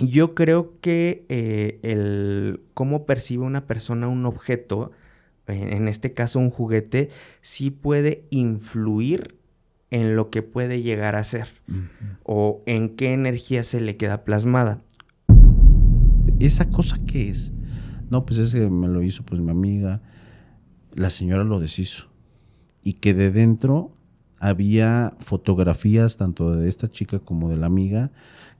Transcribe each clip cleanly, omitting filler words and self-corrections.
Yo creo que el cómo percibe una persona un objeto, en este caso un juguete, sí puede influir en lo que puede llegar a ser o en qué energía se le queda plasmada. ¿Esa cosa qué es? No, pues es que me lo hizo pues mi amiga. La señora lo deshizo. Y que de dentro había fotografías tanto de esta chica como de la amiga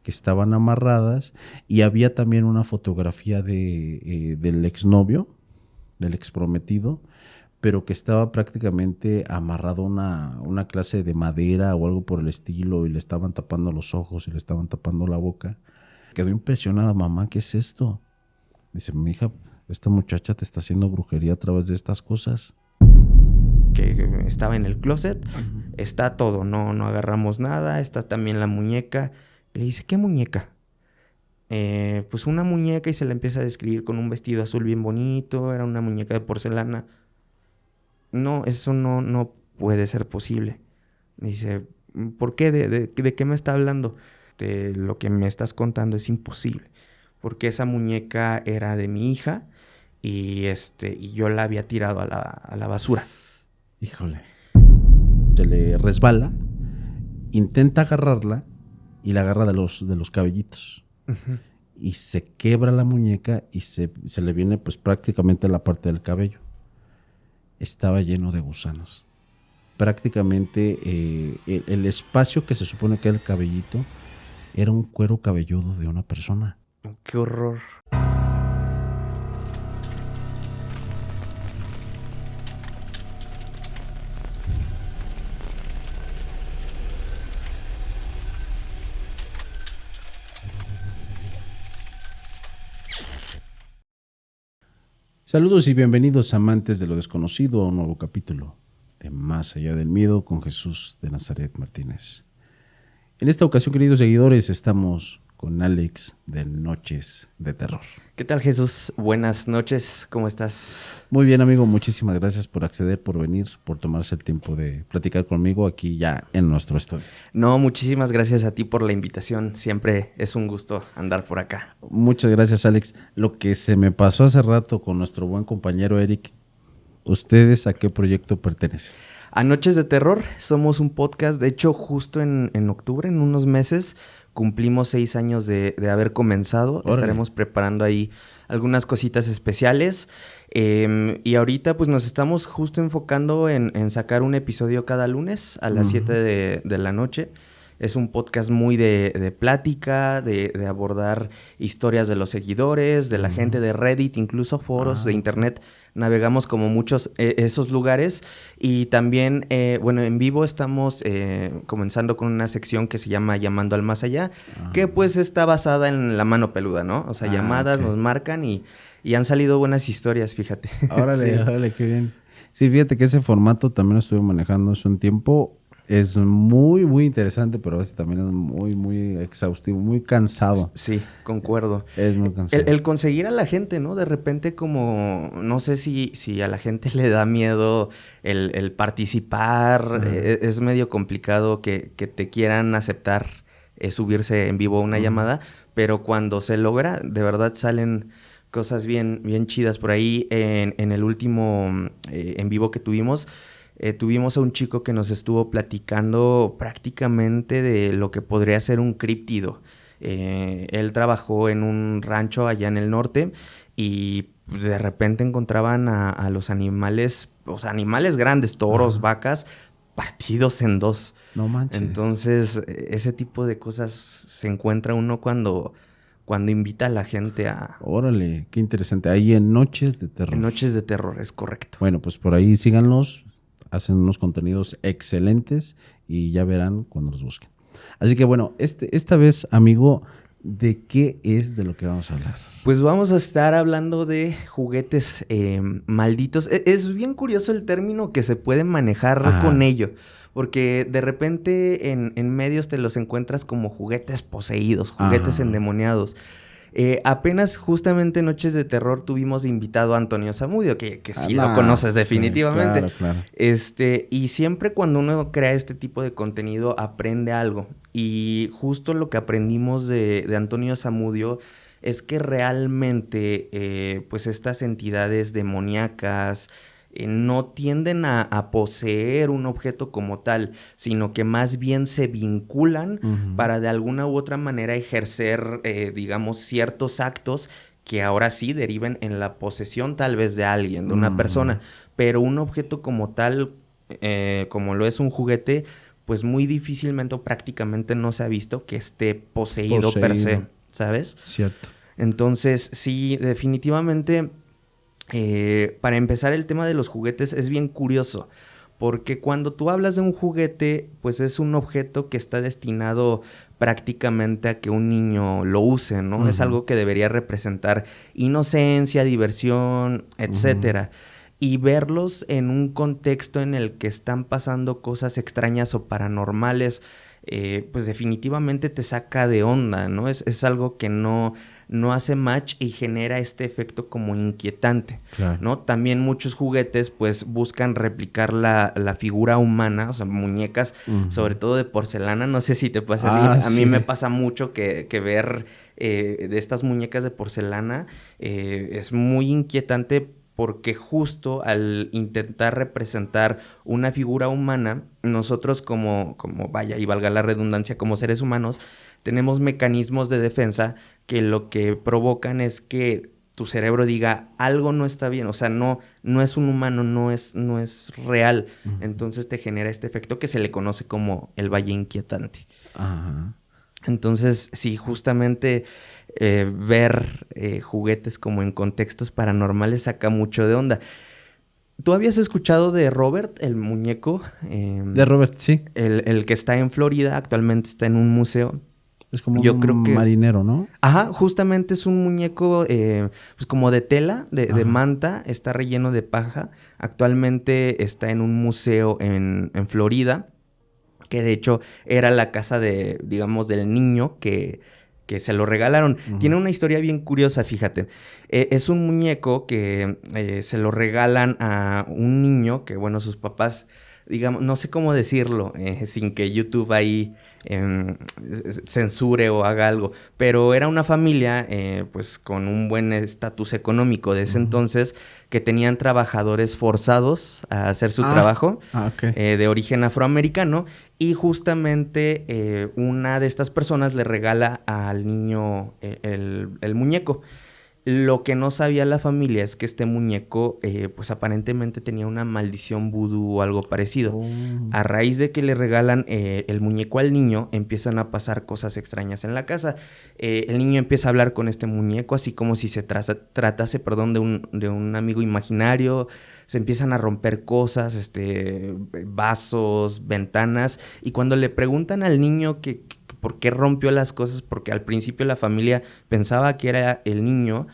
que estaban amarradas, y había también una fotografía del exnovio, del exprometido, pero que estaba prácticamente amarrado a una clase de madera o algo por el estilo, y le estaban tapando los ojos y le estaban tapando la boca. Quedó impresionada: mamá, ¿qué es esto? Dice, mi hija, esta muchacha te está haciendo brujería a través de estas cosas. Que estaba en el closet, está todo, no agarramos nada, está también la muñeca. Le dice, ¿qué muñeca? Pues una muñeca, y se la empieza a describir con un vestido azul bien bonito, era una muñeca de porcelana. No, eso no puede ser posible. Dice, ¿por qué? ¿De qué me está hablando? Lo que me estás contando es imposible, porque esa muñeca era de mi hija y yo la había tirado a la basura. Híjole. Se le resbala, intenta agarrarla y la agarra de los cabellitos. Uh-huh. Y se quebra la muñeca y se le viene pues prácticamente la parte del cabello. Estaba lleno de gusanos. Prácticamente el espacio que se supone que era el cabellito era un cuero cabelludo de una persona. ¡Qué horror! Saludos y bienvenidos, amantes de lo desconocido, a un nuevo capítulo de Más Allá del Miedo con Jesús de Nazaret Martínez. En esta ocasión, queridos seguidores, estamos con Alex de Noches de Terror. ¿Qué tal, Jesús? Buenas noches, ¿cómo estás? Muy bien, amigo, muchísimas gracias por acceder, por venir, por tomarse el tiempo de platicar conmigo aquí ya en nuestro estudio. No, muchísimas gracias a ti por la invitación. Siempre es un gusto andar por acá. Muchas gracias, Alex. Lo que se me pasó hace rato con nuestro buen compañero Eric, ¿ustedes a qué proyecto pertenecen? A Noches de Terror somos un podcast. De hecho, justo en octubre, en unos meses, cumplimos 6 años de haber comenzado. Órale. Estaremos preparando ahí algunas cositas especiales. Y ahorita pues nos estamos justo enfocando en sacar un episodio cada lunes a las 7 de la noche. Es un podcast muy de plática, de abordar historias de los seguidores, de la gente de Reddit, incluso foros de internet. Navegamos como muchos esos lugares. Y también, bueno, en vivo estamos comenzando con una sección que se llama Llamando al Más Allá, que pues está basada en la mano peluda, ¿no? O sea, llamadas nos marcan y han salido buenas historias, fíjate. Órale, Sí. órale, qué bien. Sí, fíjate que ese formato también lo estuve manejando hace un tiempo. Es muy, muy interesante, pero a veces también es muy, muy exhaustivo, muy cansado. Sí, concuerdo. Es muy cansado. El conseguir a la gente, ¿no? De repente como, no sé si a la gente le da miedo el participar. Es medio complicado que te quieran aceptar subirse en vivo a una llamada, pero cuando se logra, de verdad salen cosas bien, bien chidas. Por ahí en el último en vivo que tuvimos a un chico que nos estuvo platicando prácticamente de lo que podría ser un críptido. Él trabajó en un rancho allá en el norte y de repente encontraban a los animales, o sea, animales grandes, toros, vacas, partidos en dos. No manches. Entonces, ese tipo de cosas se encuentra uno cuando invita a la gente a... Órale, qué interesante. Ahí en Noches de Terror. En Noches de Terror, es correcto. Bueno, pues por ahí síganlos. Hacen unos contenidos excelentes y ya verán cuando los busquen. Así que bueno, esta vez, amigo, ¿de qué es de lo que vamos a hablar? Pues vamos a estar hablando de juguetes malditos. Es bien curioso el término que se puede manejar con ello. Porque de repente en medios te los encuentras como juguetes poseídos, juguetes endemoniados. Apenas justamente en Noches de Terror tuvimos invitado a Antonio Zamudio, que sí lo conoces definitivamente. Sí, claro. Y siempre cuando uno crea este tipo de contenido aprende algo. Y justo lo que aprendimos de Antonio Zamudio es que realmente pues estas entidades demoníacas no tienden a poseer un objeto como tal, sino que más bien se vinculan para de alguna u otra manera ejercer, digamos, ciertos actos que ahora sí deriven en la posesión tal vez de alguien, de una persona. Pero un objeto como tal, como lo es un juguete, pues muy difícilmente o prácticamente no se ha visto que esté poseído per se, ¿sabes? Cierto. Entonces, sí, definitivamente, para empezar el tema de los juguetes es bien curioso, porque cuando tú hablas de un juguete, pues es un objeto que está destinado prácticamente a que un niño lo use, ¿no? Es algo que debería representar inocencia, diversión, etcétera. Y verlos en un contexto en el que están pasando cosas extrañas o paranormales, pues definitivamente te saca de onda, ¿no? Es algo que no hace match y genera este efecto como inquietante, Claro. ¿no? También muchos juguetes pues buscan replicar la figura humana, o sea, muñecas, sobre todo de porcelana, no sé si te pasa así. A mí me pasa mucho que ver de estas muñecas de porcelana es muy inquietante, porque justo al intentar representar una figura humana, nosotros como vaya, y valga la redundancia, como seres humanos, tenemos mecanismos de defensa que lo que provocan es que tu cerebro diga, algo no está bien, o sea, no es un humano, no es real. Entonces te genera este efecto que se le conoce como el valle inquietante. Ajá. Entonces, sí, justamente ver juguetes como en contextos paranormales saca mucho de onda. ¿Tú habías escuchado de Robert, el muñeco? De Robert, sí. El que está en Florida, actualmente está en un museo. Es como Yo un creo que... marinero, ¿no? Ajá, justamente es un muñeco pues como de tela, de manta, está relleno de paja. Actualmente está en un museo en Florida, que de hecho era la casa de, digamos, del niño que se lo regalaron. Tiene una historia bien curiosa, fíjate. Es un muñeco que se lo regalan a un niño que, bueno, sus papás, digamos, no sé cómo decirlo, sin que YouTube ahí censure o haga algo, pero era una familia pues con un buen estatus económico de ese entonces, que tenían trabajadores forzados a hacer su trabajo, de origen afroamericano, y justamente una de estas personas le regala al niño el muñeco. Lo que no sabía la familia es que este muñeco, pues aparentemente tenía una maldición vudú o algo parecido. A raíz de que le regalan el muñeco al niño, empiezan a pasar cosas extrañas en la casa. El niño empieza a hablar con este muñeco, así como si se tratase, perdón, de un amigo imaginario. Se empiezan a romper cosas, vasos, ventanas. Y cuando le preguntan al niño que por qué rompió las cosas, porque al principio la familia pensaba que era el niño,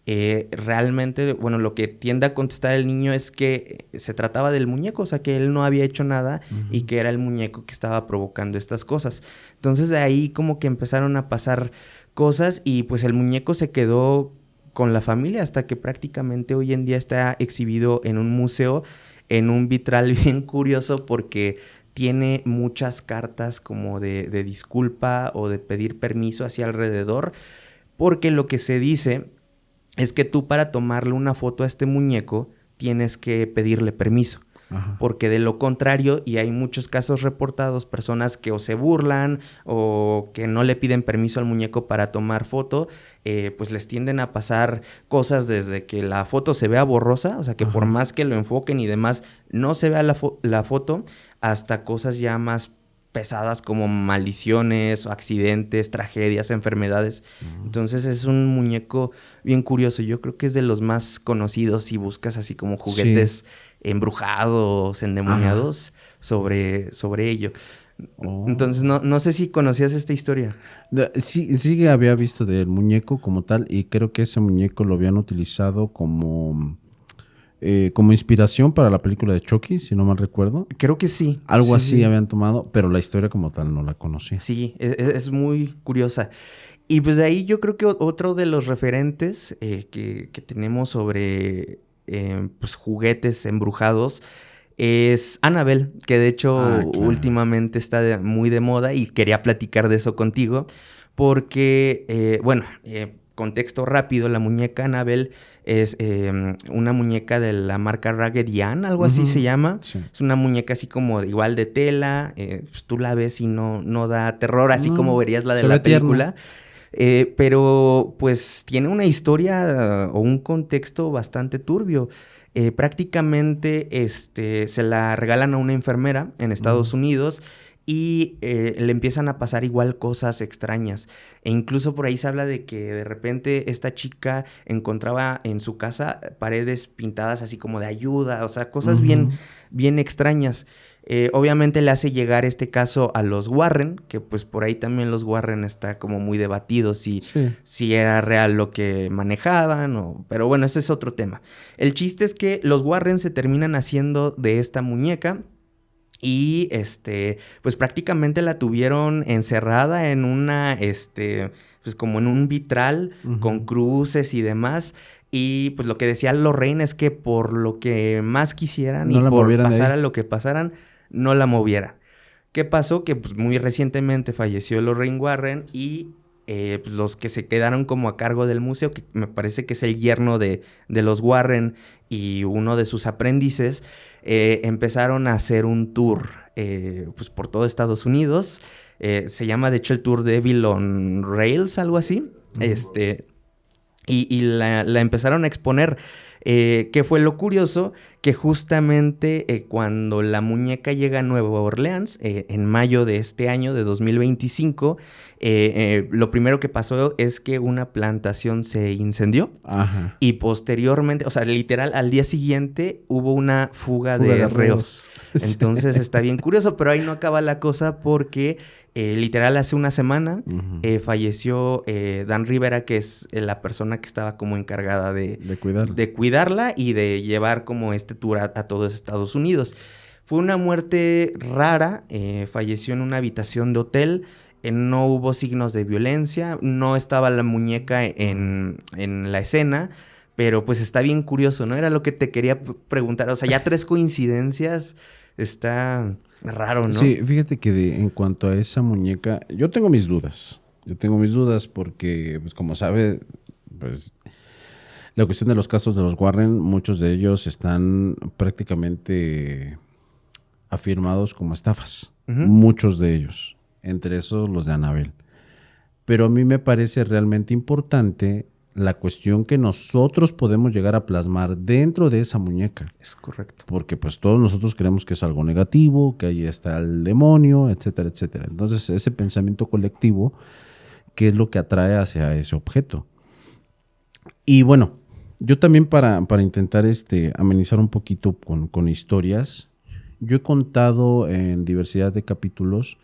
realmente, bueno, lo que tiende a contestar el niño es que se trataba del muñeco, o sea, que él no había hecho nada y que era el muñeco que estaba provocando estas cosas. Entonces de ahí como que empezaron a pasar cosas y pues el muñeco se quedó con la familia hasta que prácticamente hoy en día está exhibido en un museo, en un vitral bien curioso, porque tiene muchas cartas como de disculpa o de pedir permiso hacia alrededor, porque lo que se dice es que tú, para tomarle una foto a este muñeco, tienes que pedirle permiso. Porque de lo contrario, y hay muchos casos reportados, personas que o se burlan o que no le piden permiso al muñeco para tomar foto, pues les tienden a pasar cosas, desde que la foto se vea borrosa, o sea, que por más que lo enfoquen y demás, no se vea la foto, hasta cosas ya más pesadas como maldiciones, accidentes, tragedias, enfermedades. Entonces es un muñeco bien curioso. Yo creo que es de los más conocidos si buscas así como juguetes embrujados, endemoniados, sobre ello. Entonces no sé si conocías esta historia. Sí había visto del muñeco como tal, y creo que ese muñeco lo habían utilizado como inspiración para la película de Chucky, si no mal recuerdo. Creo que sí. Algo sí, así habían tomado, pero la historia como tal no la conocía. Sí, es muy curiosa. Y pues de ahí yo creo que otro de los referentes que tenemos sobre pues juguetes embrujados es Annabelle, que de hecho Claro. últimamente está muy de moda y quería platicar de eso contigo porque, contexto rápido, la muñeca Annabelle es una muñeca de la marca Ragged Ann, algo así se llama. Sí. Es una muñeca así como igual de tela, pues tú la ves y no da terror, así como verías la de la película. Pero pues tiene una historia o un contexto bastante turbio. Prácticamente se la regalan a una enfermera en Estados Unidos y le empiezan a pasar igual cosas extrañas. E incluso por ahí se habla de que de repente esta chica encontraba en su casa paredes pintadas así como de ayuda, o sea, cosas bien extrañas. Obviamente le hace llegar este caso a los Warren, que pues por ahí también los Warren está como muy debatido si era real lo que manejaban, pero bueno, ese es otro tema. El chiste es que los Warren se terminan haciendo de esta muñeca y pues prácticamente la tuvieron encerrada en una, pues como en un vitral con cruces y demás. Y pues lo que decía Lorraine es que por lo que más quisieran y por pasara lo que pasaran, no la movieran. ¿Qué pasó? Que pues muy recientemente falleció Lorraine Warren y pues los que se quedaron como a cargo del museo, que me parece que es el yerno de los Warren y uno de sus aprendices, empezaron a hacer un tour pues por todo Estados Unidos. Se llama de hecho el Tour Devil on Rails, algo así. Y la empezaron a exponer. ¿Qué fue lo curioso? Que justamente cuando la muñeca llega a Nueva Orleans, en mayo de este año, de 2025, lo primero que pasó es que una plantación se incendió. Ajá. Y posteriormente, o sea, literal, al día siguiente hubo una fuga de reos. Entonces está bien curioso, pero ahí no acaba la cosa porque literal hace una semana falleció Dan Rivera, que es la persona que estaba como encargada de cuidarla y de llevar como este tour a todos Estados Unidos. Fue una muerte rara, falleció en una habitación de hotel. No hubo signos de violencia, no estaba la muñeca en la escena, pero pues está bien curioso, ¿no? Era lo que te quería preguntar, o sea, ya 3 coincidencias, está raro, ¿no? Sí, fíjate que en cuanto a esa muñeca, yo tengo mis dudas porque, pues como sabes, pues la cuestión de los casos de los Warren, muchos de ellos están prácticamente afirmados como estafas, muchos de ellos. Entre esos los de Annabelle. Pero a mí me parece realmente importante la cuestión que nosotros podemos llegar a plasmar dentro de esa muñeca. Es correcto. Porque pues todos nosotros creemos que es algo negativo, que ahí está el demonio, etcétera, etcétera. Entonces ese pensamiento colectivo, ¿qué es lo que atrae hacia ese objeto? Y bueno, yo también para intentar amenizar un poquito con historias, yo he contado en diversidad de capítulos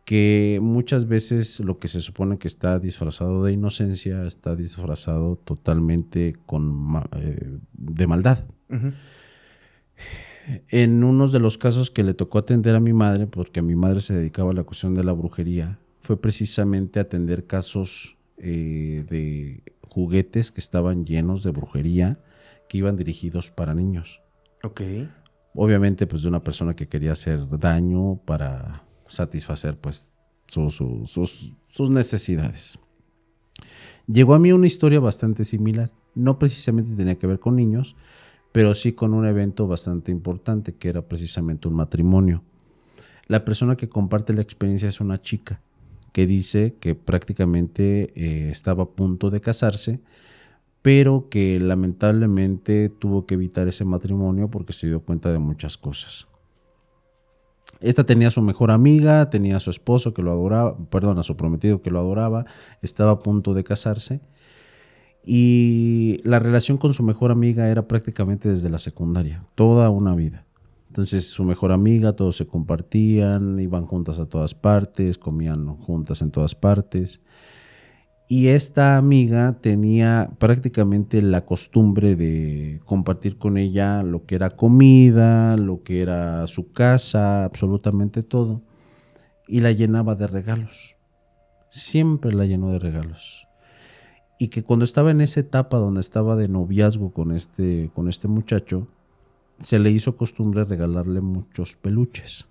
que muchas veces lo que se supone que está disfrazado de inocencia está disfrazado totalmente de maldad. En uno de los casos que le tocó atender a mi madre, porque mi madre se dedicaba a la cuestión de la brujería, fue precisamente atender casos de juguetes que estaban llenos de brujería, que iban dirigidos para niños. Ok. Obviamente, pues de una persona que quería hacer daño para satisfacer pues sus necesidades. Llegó a mí una historia bastante similar. No precisamente tenía que ver con niños, pero sí con un evento bastante importante que era precisamente un matrimonio. La persona que comparte la experiencia es una chica que dice que prácticamente estaba a punto de casarse, pero que lamentablemente tuvo que evitar ese matrimonio porque se dio cuenta de muchas cosas. Esta tenía a su mejor amiga, tenía a su esposo que lo adoraba, a su prometido que lo adoraba, estaba a punto de casarse y la relación con su mejor amiga era prácticamente desde la secundaria, toda una vida. Entonces su mejor amiga, todos se compartían, iban juntas a todas partes, comían juntas en todas partes. Y esta amiga tenía prácticamente la costumbre de compartir con ella lo que era comida, lo que era su casa, absolutamente todo. Y la llenaba de regalos. siempre la llenó de regalos. Y que cuando estaba en esa etapa donde estaba de noviazgo con este muchacho, se le hizo costumbre regalarle muchos peluches.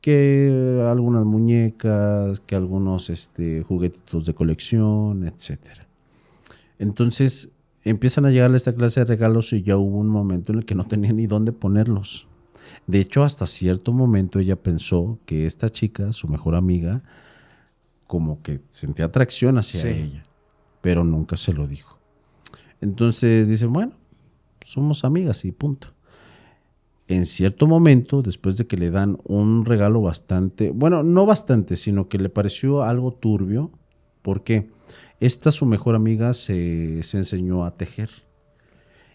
Que algunas muñecas, que algunos juguetitos de colección, etcétera. Entonces empiezan a llegarle esta clase de regalos y ya hubo un momento en el que no tenía ni dónde ponerlos. De hecho, hasta cierto momento ella pensó que esta chica, su mejor amiga, como que sentía atracción hacia ella, pero nunca se lo dijo. Entonces dice, bueno, somos amigas y punto. En cierto momento, después de que le dan un regalo bastante, bueno, no bastante, sino que le pareció algo turbio, porque su mejor amiga se enseñó a tejer.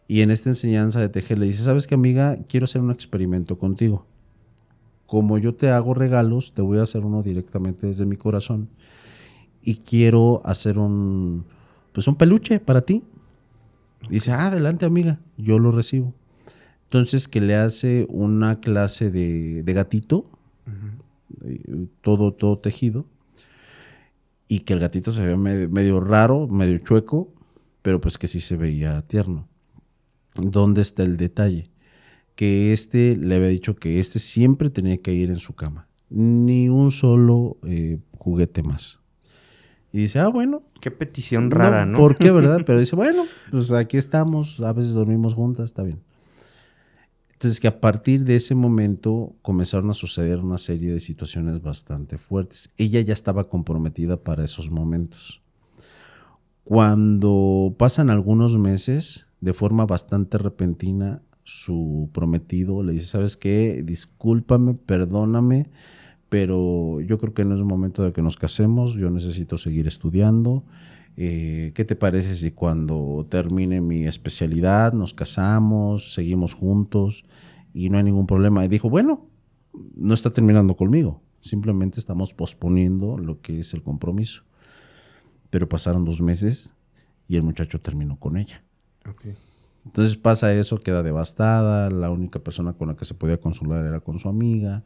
Y en esta enseñanza de tejer le dice, ¿sabes qué, amiga? Quiero hacer un experimento contigo. Como yo te hago regalos, te voy a hacer uno directamente desde mi corazón. Y quiero hacer un peluche para ti. Dice, adelante, amiga, yo lo recibo. Entonces que le hace una clase de gatito, todo tejido, y que el gatito se veía medio raro, medio chueco, pero pues que sí se veía tierno. ¿Dónde está el detalle? Que le había dicho que siempre tenía que ir en su cama. Ni un solo juguete más. Y dice, bueno. Qué petición rara, ¿no? ¿Por qué, verdad? Pero dice, bueno, pues aquí estamos, a veces dormimos juntas, está bien. Entonces que a partir de ese momento comenzaron a suceder una serie de situaciones bastante fuertes. Ella ya estaba comprometida para esos momentos. Cuando pasan algunos meses, de forma bastante repentina, su prometido le dice, ¿sabes qué? Discúlpame, perdóname, pero yo creo que no es el momento de que nos casemos, yo necesito seguir estudiando. ¿Qué te parece si cuando termine mi especialidad nos casamos, seguimos juntos y no hay ningún problema? Y dijo, bueno, no está terminando conmigo, simplemente estamos posponiendo lo que es el compromiso. Pero pasaron 2 meses y el muchacho terminó con ella. Okay. Entonces pasa eso, queda devastada, la única persona con la que se podía consolar era con su amiga,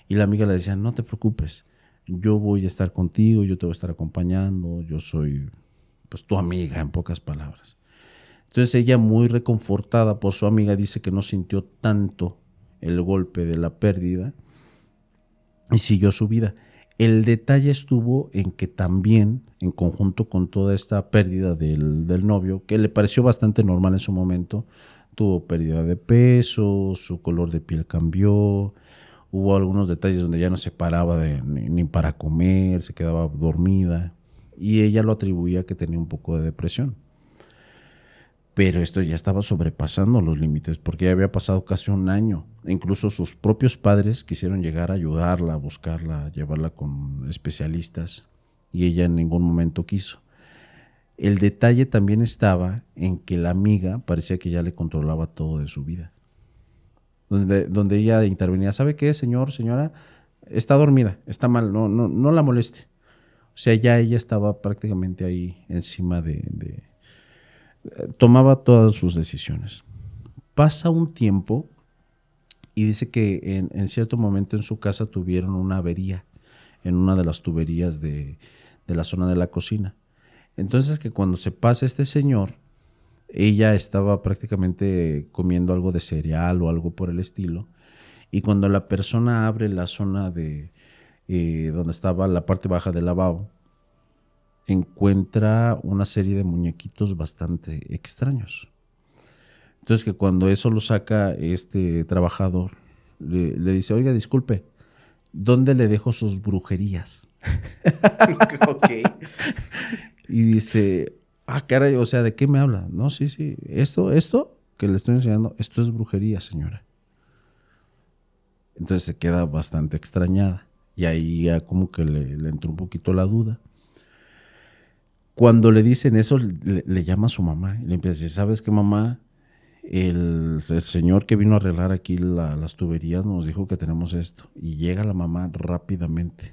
y la amiga le decía, no te preocupes, yo voy a estar contigo, yo te voy a estar acompañando, yo soy pues tu amiga, en pocas palabras. Entonces ella, muy reconfortada por su amiga, dice que no sintió tanto el golpe de la pérdida y siguió su vida. El detalle estuvo en que también, en conjunto con toda esta pérdida del novio, que le pareció bastante normal en su momento, tuvo pérdida de peso, su color de piel cambió, hubo algunos detalles donde ya no se paraba ni para comer, se quedaba dormida, y ella lo atribuía a que tenía un poco de depresión. Pero esto ya estaba sobrepasando los límites, porque ya había pasado casi 1 año. Incluso sus propios padres quisieron llegar a ayudarla, a buscarla, a llevarla con especialistas, y ella en ningún momento quiso. El detalle también estaba en que la amiga parecía que ya le controlaba todo de su vida. Donde ella intervenía, ¿sabe qué, señora? Está dormida, está mal, no la moleste. O sea, ya ella estaba prácticamente ahí encima tomaba todas sus decisiones. Pasa un tiempo y dice que en cierto momento en su casa tuvieron una avería en una de las tuberías de la zona de la cocina. Entonces que cuando se pasa este señor, ella estaba prácticamente comiendo algo de cereal o algo por el estilo, y cuando la persona abre la zona de donde estaba la parte baja del lavabo, encuentra una serie de muñequitos bastante extraños. Entonces que cuando eso lo saca este trabajador, le dice, oiga, disculpe, ¿dónde le dejo sus brujerías? Okay. Y dice, caray, o sea, ¿de qué me habla? No, sí, esto que le estoy enseñando, esto es brujería, señora. Entonces se queda bastante extrañada, y ahí ya como que le entró un poquito la duda. Cuando le dicen eso, le llama a su mamá y le empieza a decir, ¿sabes qué, mamá? El señor que vino a arreglar aquí las tuberías nos dijo que tenemos esto. Y llega la mamá rápidamente.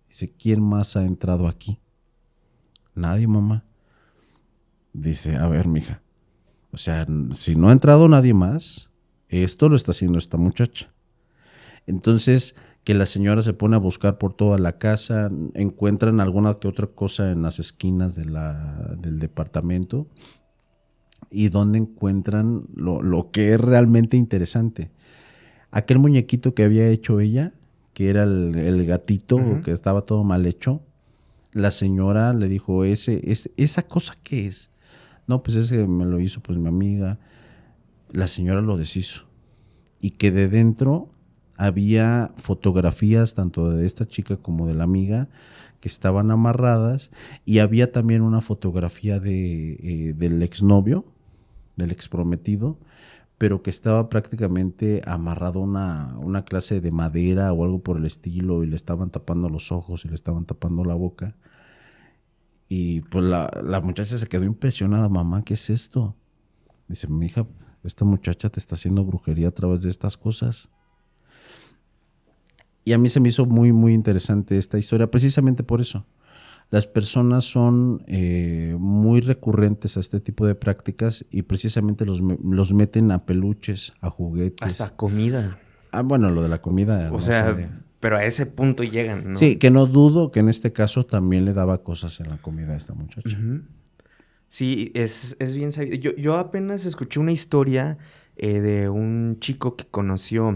Dice, ¿quién más ha entrado aquí? Nadie, mamá. Dice, a ver, mija, o sea, si no ha entrado nadie más, esto lo está haciendo esta muchacha. Entonces, que la señora se pone a buscar por toda la casa, encuentran alguna que otra cosa en las esquinas del departamento y donde encuentran lo que es realmente interesante. Aquel muñequito que había hecho ella, que era el gatito, que estaba todo mal hecho, la señora le dijo, ¿esa cosa qué es? No, pues ese me lo hizo pues mi amiga. La señora lo deshizo. Y que de dentro había fotografías tanto de esta chica como de la amiga que estaban amarradas, y había también una fotografía del exnovio, del exprometido, pero que estaba prácticamente amarrado a una clase de madera o algo por el estilo, y le estaban tapando los ojos y le estaban tapando la boca. Y pues la muchacha se quedó impresionada. Mamá, ¿qué es esto? Dice, mi hija, esta muchacha te está haciendo brujería a través de estas cosas. Y a mí se me hizo muy, muy interesante esta historia, precisamente por eso. Las personas son muy recurrentes a este tipo de prácticas y precisamente los meten a peluches, a juguetes. Hasta comida. Bueno, lo de la comida. O sea, pero a ese punto llegan, ¿no? Sí, que no dudo que en este caso también le daba cosas en la comida a esta muchacha. Sí, es bien sabido. Yo apenas escuché una historia de un chico que conoció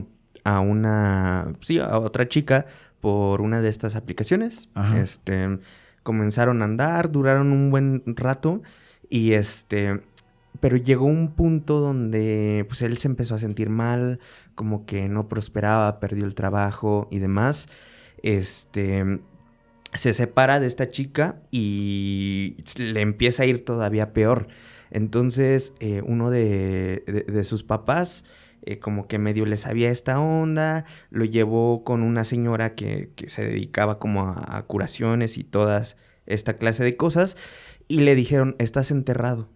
a a otra chica por una de estas aplicaciones. Ajá. Comenzaron a andar, duraron un buen rato y pero llegó un punto donde pues él se empezó a sentir mal, como que no prosperaba, perdió el trabajo y demás. Se separa de esta chica y le empieza a ir todavía peor. Entonces, uno de sus papás, como que medio le sabía esta onda, lo llevó con una señora que se dedicaba como a curaciones y todas esta clase de cosas, y le dijeron, estás enterrado.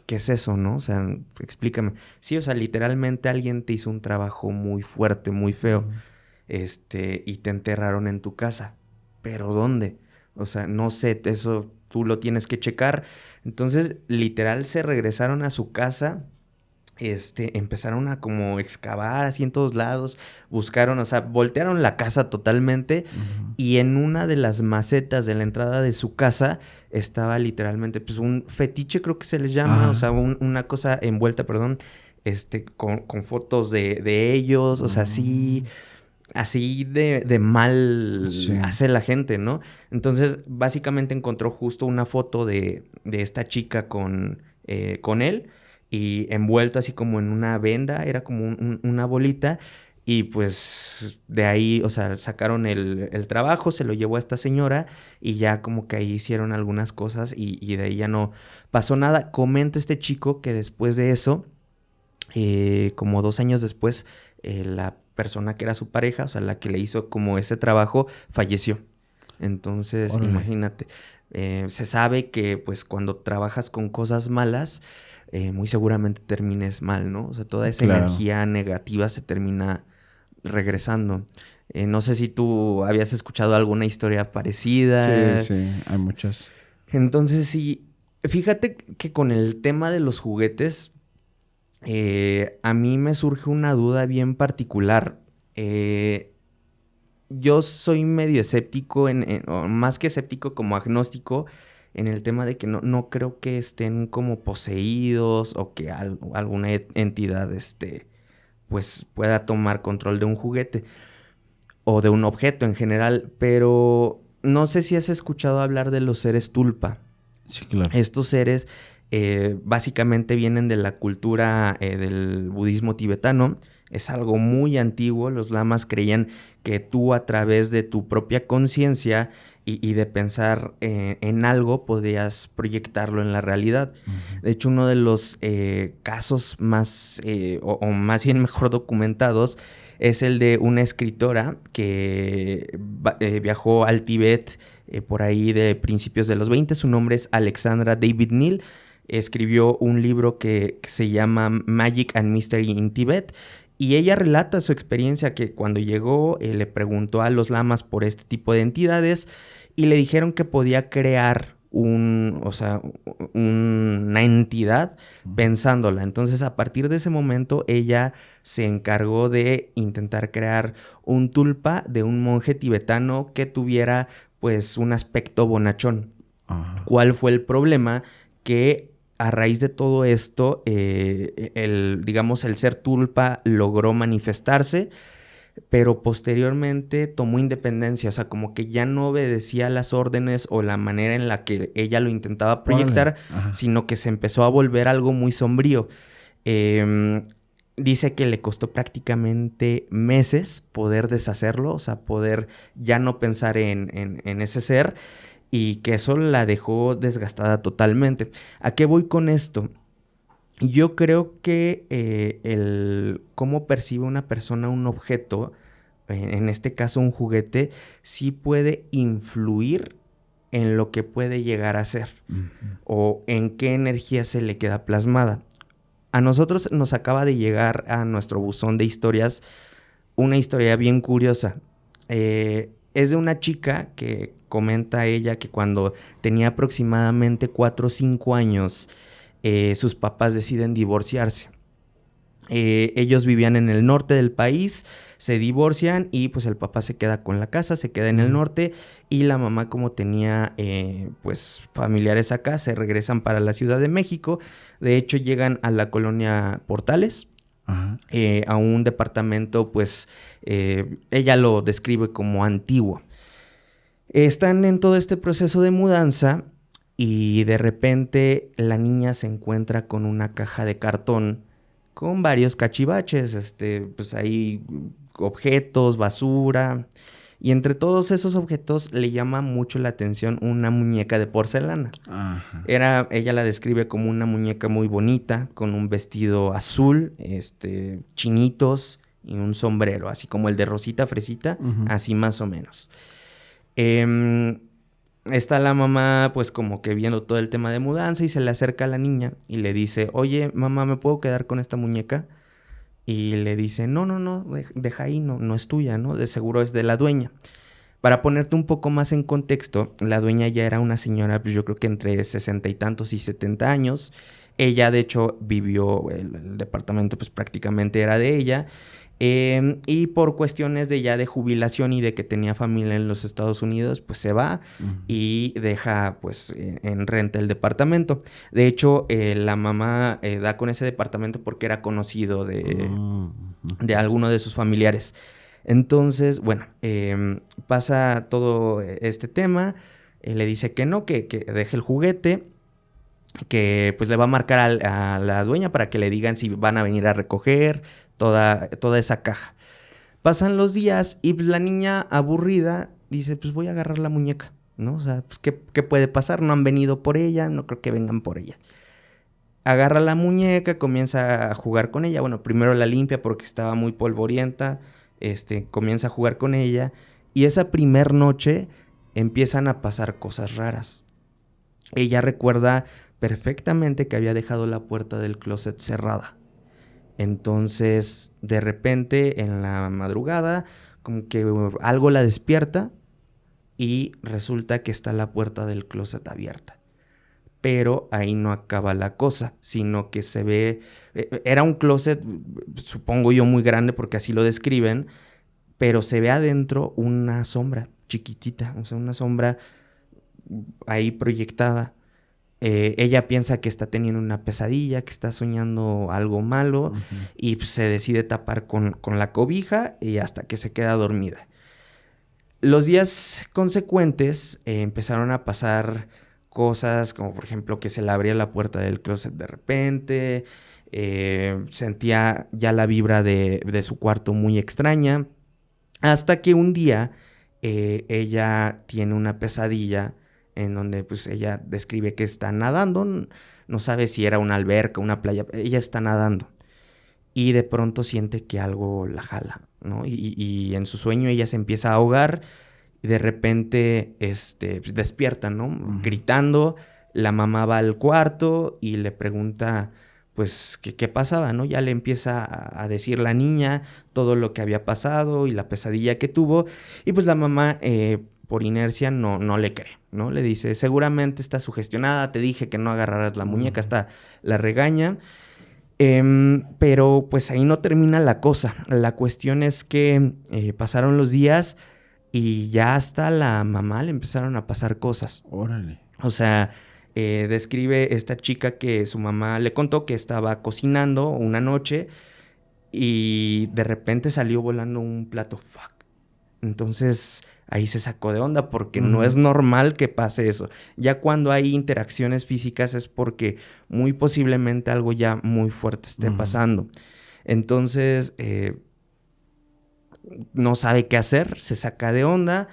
¿Qué es eso, no? O sea, explícame. Sí, o sea, literalmente alguien te hizo un trabajo muy fuerte, muy feo, y te enterraron en tu casa. ¿Pero dónde? O sea, no sé, eso tú lo tienes que checar. Entonces, literal, se regresaron a su casa, empezaron a como excavar así en todos lados, buscaron, o sea, voltearon la casa totalmente, y en una de las macetas de la entrada de su casa estaba literalmente, pues, un fetiche, creo que se les llama, o sea, una cosa envuelta, perdón, con fotos de ellos, o sea, así de mal hace la gente, ¿no? Entonces, básicamente encontró justo una foto de esta chica con él, y envuelto así como en una venda, era como una bolita, y pues de ahí, o sea, sacaron el trabajo, se lo llevó a esta señora, y ya como que ahí hicieron algunas cosas, y de ahí ya no pasó nada. Comenta este chico que después de eso, como 2 años después, la persona que era su pareja, o sea, la que le hizo como ese trabajo, falleció. Entonces, Órale. Imagínate. Se sabe que pues cuando trabajas con cosas malas, muy seguramente termines mal, ¿no? O sea, toda esa energía negativa se termina regresando. No sé si tú habías escuchado alguna historia parecida. Sí, hay muchas. Entonces, sí, fíjate que con el tema de los juguetes, a mí me surge una duda bien particular. Yo soy medio escéptico, o más que escéptico, como agnóstico, en el tema de que no creo que estén como poseídos, o que alguna entidad pues pueda tomar control de un juguete o de un objeto en general. Pero no sé si has escuchado hablar de los seres tulpa. Sí, claro. Estos seres básicamente vienen de la cultura del budismo tibetano. Es algo muy antiguo. Los lamas creían que tú, a través de tu propia conciencia y de pensar en algo, podías proyectarlo en la realidad. De hecho, uno de los casos más, o más bien mejor documentados, es el de una escritora que viajó al Tíbet por ahí de principios de los 20. Su nombre es Alexandra David Neal. Escribió un libro que se llama Magic and Mystery in Tibet. Y ella relata su experiencia, que cuando llegó le preguntó a los lamas por este tipo de entidades, y le dijeron que podía crear o sea, una entidad pensándola. Entonces, a partir de ese momento, ella se encargó de intentar crear un tulpa de un monje tibetano que tuviera, pues, un aspecto bonachón. Ajá. ¿Cuál fue el problema? Que a raíz de todo esto, digamos, el ser tulpa logró manifestarse, pero posteriormente tomó independencia, o sea, como que ya no obedecía las órdenes o la manera en la que ella lo intentaba Órale. proyectar, Ajá. sino que se empezó a volver algo muy sombrío. Em, Dice que le costó prácticamente meses poder deshacerlo, o sea, poder ya no pensar en ese ser, y que eso la dejó desgastada totalmente. ¿A qué voy con esto? Yo creo que el cómo percibe una persona un objeto, en este caso un juguete, sí puede influir en lo que puede llegar a ser Ujú. o en qué energía se le queda plasmada. A nosotros nos acaba de llegar a nuestro buzón de historias una historia bien curiosa. Es de una chica que comenta ella que cuando tenía aproximadamente 4 o 5 años, sus papás deciden divorciarse. Ellos vivían en el norte del país, se divorcian y pues el papá se queda con la casa, se queda en el Ujú. norte, y la mamá, como tenía pues familiares acá, se regresan para la Ciudad de México. De hecho, llegan a la colonia Portales, Ajá. a un departamento, pues ella lo describe como antiguo. Están en todo este proceso de mudanza y de repente la niña se encuentra con una caja de cartón con varios cachivaches, pues ahí objetos, basura. Y entre todos esos objetos le llama mucho la atención una muñeca de porcelana. Ajá. Ella la describe como una muñeca muy bonita, con un vestido azul, chinitos y un sombrero, así como el de Rosita Fresita, Ujú. así más o menos. Em, Está la mamá, pues como que viendo todo el tema de mudanza, y se le acerca a la niña y le dice, oye, mamá, ¿me puedo quedar con esta muñeca? Y le dice, no, no, no, deja ahí, no, no es tuya, ¿no? De seguro es de la dueña. Para ponerte un poco más en contexto, la dueña ya era una señora, pues yo creo que entre 60 y tantos y 70 años. Ella, de hecho, vivió, el departamento pues prácticamente era de ella. Y por cuestiones de ya de jubilación y de que tenía familia en los Estados Unidos, pues se va Ujú. y deja pues en renta el departamento. De hecho, la mamá da con ese departamento porque era conocido Mm, de ujú. alguno de sus familiares. Entonces, bueno, pasa todo este tema, le dice que no, que deje el juguete, que pues le va a marcar a la dueña para que le digan si van a venir a recoger toda esa caja. Pasan los días y pues, la niña aburrida dice, pues voy a agarrar la muñeca, ¿no? O sea, pues ¿qué puede pasar? No han venido por ella, no creo que vengan por ella. Agarra la muñeca, comienza a jugar con ella. Bueno, primero la limpia porque estaba muy polvorienta. Comienza a jugar con ella. Y esa primer noche empiezan a pasar cosas raras. Ella recuerda perfectamente que había dejado la puerta del closet cerrada. Entonces, de repente, en la madrugada, como que algo la despierta y resulta que está la puerta del closet abierta. Pero ahí no acaba la cosa, sino que se ve, era un closet, supongo yo, muy grande porque así lo describen, pero se ve adentro una sombra chiquitita, o sea, una sombra ahí proyectada. Ella piensa que está teniendo una pesadilla, que está soñando algo malo, Ujú. y pues, se decide tapar con la cobija y hasta que se queda dormida. Los días consecuentes empezaron a pasar cosas como por ejemplo que se le abría la puerta del closet de repente, sentía ya la vibra de su cuarto muy extraña, hasta que un día ella tiene una pesadilla en donde pues ella describe que está nadando, no sabe si era una alberca, una playa, ella está nadando y de pronto siente que algo la jala, ¿no? Y en su sueño ella se empieza a ahogar y de repente pues, despierta, ¿no? Ujú. Gritando. La mamá va al cuarto y le pregunta, pues, qué pasaba, ¿no? Ya le empieza a decir la niña todo lo que había pasado y la pesadilla que tuvo. Y pues la mamá por inercia no le cree, ¿no? Le dice, seguramente está sugestionada, te dije que no agarraras la muñeca, hasta la regaña. Pero pues ahí no termina la cosa. La cuestión es que pasaron los días y ya hasta la mamá le empezaron a pasar cosas. Órale. O sea, describe esta chica que su mamá le contó que estaba cocinando una noche y de repente salió volando un plato. Fuck. Entonces ahí se sacó de onda porque no es normal que pase eso. Ya cuando hay interacciones físicas es porque muy posiblemente algo ya muy fuerte esté pasando. Entonces no sabe qué hacer, se saca de onda.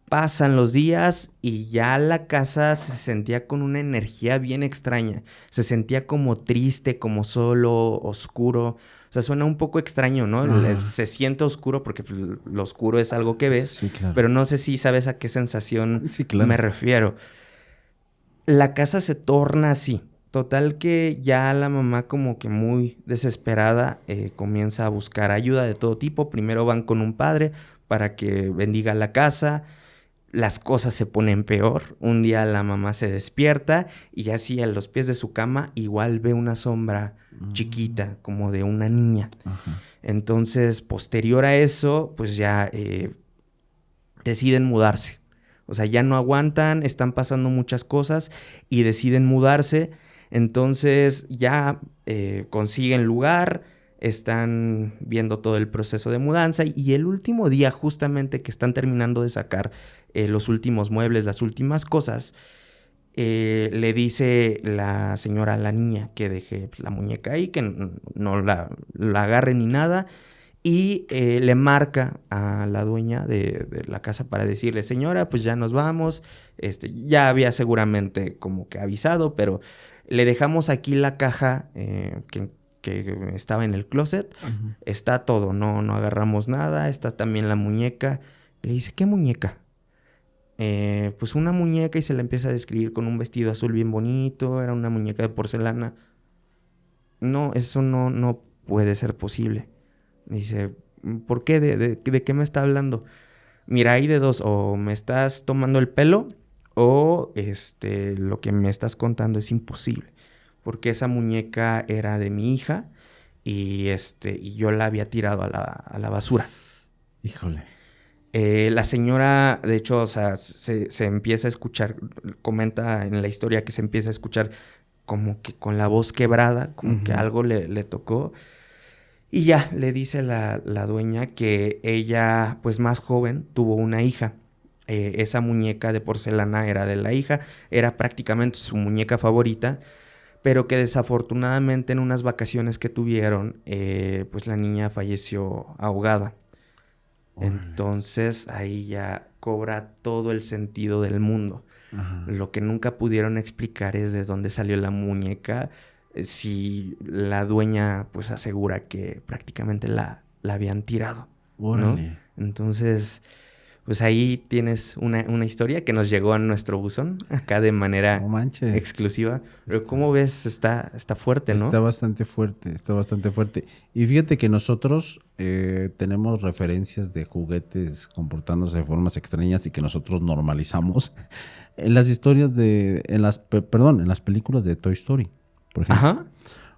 Pasan los días y ya la casa se sentía con una energía bien extraña. Se sentía como triste, como solo, oscuro. O sea, suena un poco extraño, ¿no? Se siente oscuro porque pues, lo oscuro es algo que ves. Sí, claro. Pero no sé si sabes a qué sensación Sí, claro. me refiero. La casa se torna así. Total que ya la mamá como que muy desesperada comienza a buscar ayuda de todo tipo. Primero van con un padre para que bendiga la casa. Las cosas se ponen peor. Un día la mamá se despierta y así a los pies de su cama igual ve una sombra chiquita, como de una niña. Ajá. Entonces, posterior a eso, pues ya deciden mudarse. O sea, ya no aguantan, están pasando muchas cosas y deciden mudarse. Entonces ya consiguen lugar, están viendo todo el proceso de mudanza y el último día justamente que están terminando de sacar los últimos muebles, las últimas cosas, le dice la señora a la niña que deje pues, la muñeca ahí, que no la agarre ni nada. Y le marca a la dueña de la casa para decirle, señora, pues ya nos vamos. Ya había seguramente como que avisado, pero le dejamos aquí la caja que estaba en el closet. Está todo, no agarramos nada. Está también la muñeca. Le dice, ¿qué muñeca? Pues una muñeca y se la empieza a describir con un vestido azul bien bonito. Era una muñeca de porcelana. No, eso no puede ser posible. Dice, ¿por qué? ¿De qué me está hablando? Mira, hay de dos. O me estás tomando el pelo o lo que me estás contando es imposible. Porque esa muñeca era de mi hija y yo la había tirado a la basura. Híjole. La señora, de hecho, o sea, se empieza a escuchar, comenta en la historia que se empieza a escuchar como que con la voz quebrada, como que algo le tocó. Y ya, le dice la dueña que ella, pues más joven, tuvo una hija. Esa muñeca de porcelana era de la hija, era prácticamente su muñeca favorita, pero que desafortunadamente en unas vacaciones que tuvieron, pues la niña falleció ahogada. Entonces ahí ya cobra todo el sentido del mundo. Lo que nunca pudieron explicar es de dónde salió la muñeca. Si la dueña pues asegura que prácticamente la habían tirado, ¿no? Entonces, pues ahí tienes una historia que nos llegó a nuestro buzón, acá de manera exclusiva. Pero ¿cómo ves? Está fuerte, ¿no? Está bastante fuerte, está bastante fuerte. Y fíjate que nosotros tenemos referencias de juguetes comportándose de formas extrañas y que nosotros normalizamos en las historias en las películas de Toy Story, por ejemplo. Ajá.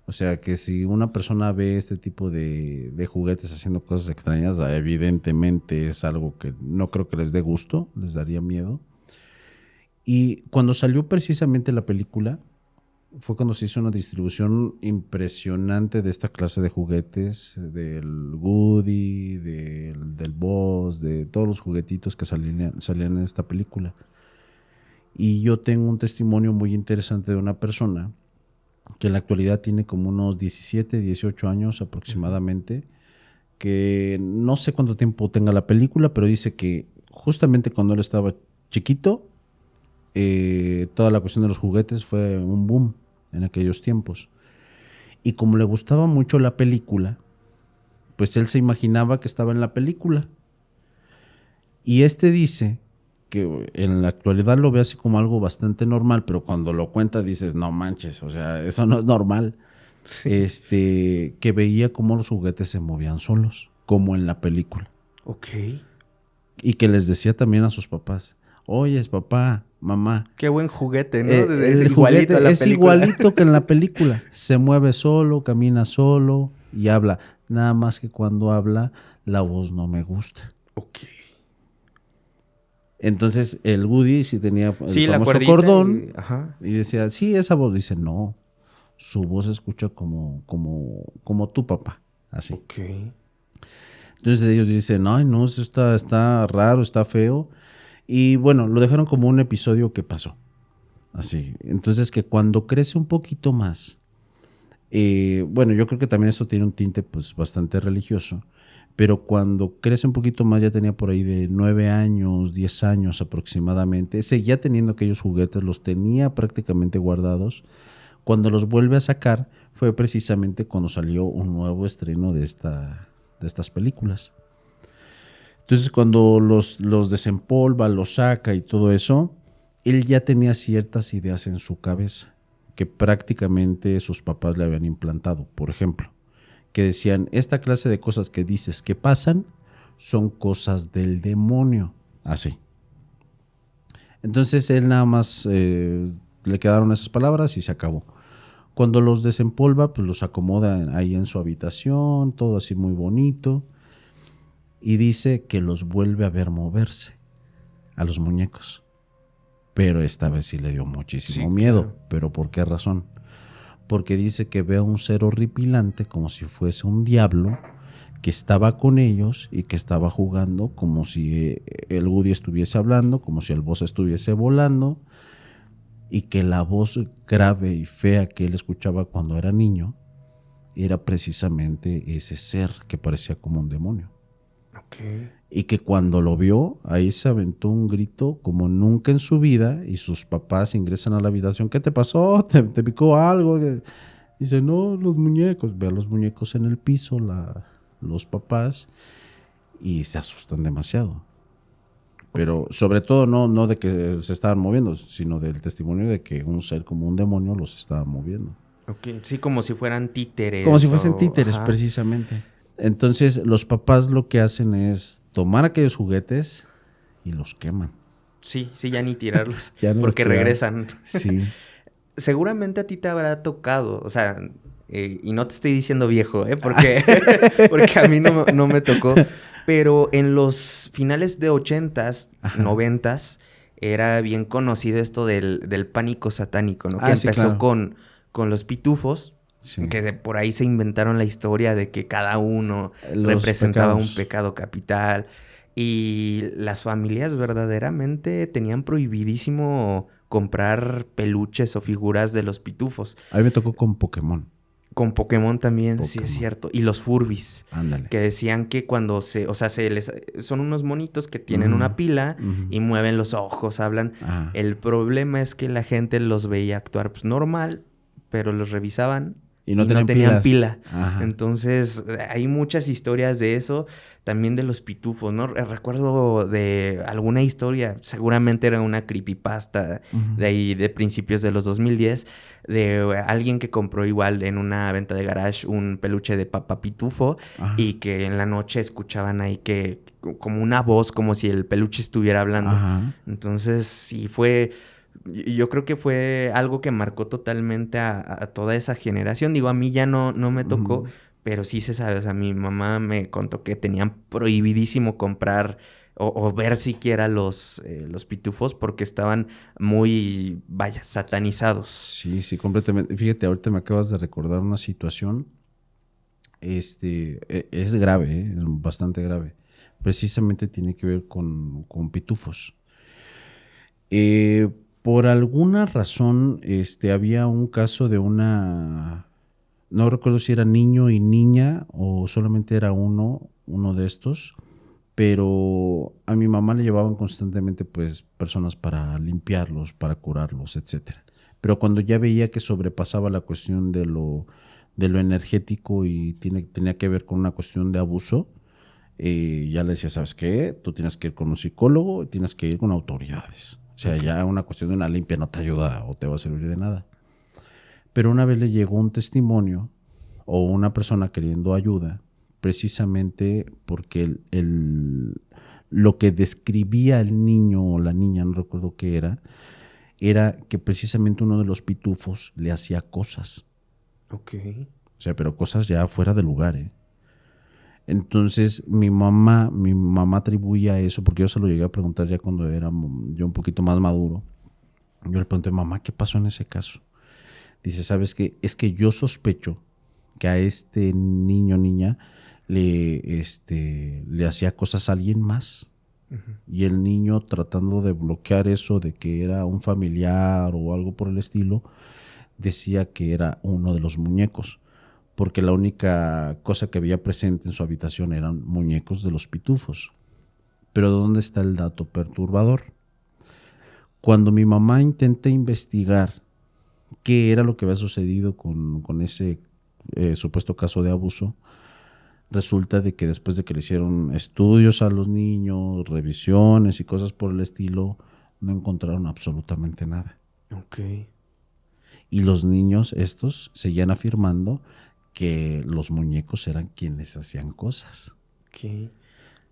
O sea, que si una persona ve este tipo de juguetes haciendo cosas extrañas, evidentemente es algo que no creo que les dé gusto, les daría miedo. Y cuando salió precisamente la película, fue cuando se hizo una distribución impresionante de esta clase de juguetes, del Woody, del Buzz, de todos los juguetitos que salían en esta película. Y yo tengo un testimonio muy interesante de una persona que en la actualidad tiene como unos 17, 18 años aproximadamente, que no sé cuánto tiempo tenga la película, pero dice que justamente cuando él estaba chiquito, toda la cuestión de los juguetes fue un boom en aquellos tiempos. Y como le gustaba mucho la película, pues él se imaginaba que estaba en la película. Y dice que en la actualidad lo ve así como algo bastante normal, pero cuando lo cuenta dices, no manches, o sea, eso no es normal. Sí. Que veía cómo los juguetes se movían solos, como en la película. Ok. Y que les decía también a sus papás, oyes, papá, mamá. Qué buen juguete, ¿no? El Igualito juguete a la es película. igualito que en la película. Se mueve solo, camina solo y habla. Nada más que cuando habla, la voz no me gusta. Ok. Entonces el Woody sí tenía el Sí, la famoso cuerdita cordón ajá. y decía, sí, esa voz. Dice, no, su voz se escucha como tu papá, así. Ok. Entonces ellos dicen, ay, no, eso está raro, está feo. Y bueno, lo dejaron como un episodio que pasó, así. Entonces que cuando crece un poquito más, bueno, yo creo que también eso tiene un tinte pues bastante religioso, pero cuando crece un poquito más, ya tenía por ahí de 9 años, 10 años aproximadamente, seguía teniendo aquellos juguetes, los tenía prácticamente guardados. Cuando los vuelve a sacar fue precisamente cuando salió un nuevo estreno de estas películas. Entonces cuando los desempolva, los saca y todo eso, él ya tenía ciertas ideas en su cabeza que prácticamente sus papás le habían implantado. Por ejemplo, que decían, esta clase de cosas que dices que pasan son cosas del demonio. Así. Entonces él nada más le quedaron esas palabras y se acabó. Cuando los desempolva, pues los acomoda ahí en su habitación, todo así muy bonito. Y dice que los vuelve a ver moverse a los muñecos. Pero esta vez sí le dio muchísimo miedo. Claro. ¿Pero por qué razón? Porque dice que ve a un ser horripilante como si fuese un diablo que estaba con ellos y que estaba jugando como si el Woody estuviese hablando, como si el Buzz estuviese volando, y que la voz grave y fea que él escuchaba cuando era niño era precisamente ese ser que parecía como un demonio. Okay. Y que cuando lo vio, ahí se aventó un grito como nunca en su vida y sus papás ingresan a la habitación. ¿Qué te pasó? ¿Te picó algo? Dice, no, los muñecos. Ve a los muñecos en el piso, los papás, y se asustan demasiado. Pero sobre todo no de que se estaban moviendo, sino del testimonio de que un ser como un demonio los estaba moviendo. Okay. Sí, como si fueran títeres. Como si fuesen títeres, ajá. precisamente. Entonces los papás lo que hacen es tomar aquellos juguetes y los queman. Sí, ya ni tirarlos. Ya no los porque tiraron. regresan. Sí. Seguramente a ti te habrá tocado, o sea, y no te estoy diciendo viejo, porque, porque a mí no me tocó, pero en los finales de 80s, 90s, era bien conocido esto del pánico satánico, ¿no? Que Sí, empezó claro. con los pitufos, Sí. que por ahí se inventaron la historia de que cada uno Los representaba pecados. un pecado capital. Y las familias verdaderamente tenían prohibidísimo comprar peluches o figuras de los pitufos. A mí me tocó con Pokémon. Con Pokémon también, sí es cierto. Y los Furbies. Ándale. Que decían que cuando son unos monitos que tienen una pila y mueven los ojos, hablan. Ajá. El problema es que la gente los veía actuar pues normal, pero los revisaban y no tenían pila. Ajá. Entonces, hay muchas historias de eso, también de los pitufos, ¿no? Recuerdo de alguna historia, seguramente era una creepypasta de ahí de principios de los 2010, de alguien que compró igual en una venta de garage un peluche de Papá Pitufo. Ajá. Y que en la noche escuchaban ahí que como una voz, como si el peluche estuviera hablando. Ajá. Entonces, sí fue... Yo creo que fue algo que marcó totalmente a toda esa generación. Digo, a mí ya no me tocó, pero sí se sabe. O sea, mi mamá me contó que tenían prohibidísimo comprar o ver siquiera los pitufos porque estaban muy, vaya, satanizados. Sí, completamente. Fíjate, ahorita me acabas de recordar una situación. Es grave, es bastante grave. Precisamente tiene que ver con pitufos. Por alguna razón, había un caso de una, no recuerdo si era niño y niña o solamente era uno de estos, pero a mi mamá le llevaban constantemente pues personas para limpiarlos, para curarlos, etcétera. Pero cuando ya veía que sobrepasaba la cuestión de lo energético y tenía que ver con una cuestión de abuso, ya le decía, ¿sabes qué? Tú tienes que ir con un psicólogo y tienes que ir con autoridades. O sea, ya una cuestión de una limpia no te ayuda o te va a servir de nada. Pero una vez le llegó un testimonio o una persona queriendo ayuda, precisamente porque lo que describía el niño o la niña, no recuerdo qué era que precisamente uno de los pitufos le hacía cosas. Ok. O sea, pero cosas ya fuera de lugar, ¿eh? Entonces mi mamá atribuía eso, porque yo se lo llegué a preguntar ya cuando era yo un poquito más maduro. Yo le pregunté, mamá, ¿qué pasó en ese caso? Dice, ¿sabes qué? Es que yo sospecho que a este niño o niña le hacía cosas a alguien más. Y el niño, tratando de bloquear eso de que era un familiar o algo por el estilo, decía que era uno de los muñecos, porque la única cosa que había presente en su habitación eran muñecos de los pitufos. Pero ¿dónde está el dato perturbador? Cuando mi mamá intenta investigar qué era lo que había sucedido con ese supuesto caso de abuso, resulta de que después de que le hicieron estudios a los niños, revisiones y cosas por el estilo, no encontraron absolutamente nada. Ok. Y los niños estos seguían afirmando que los muñecos eran quienes hacían cosas. Ok.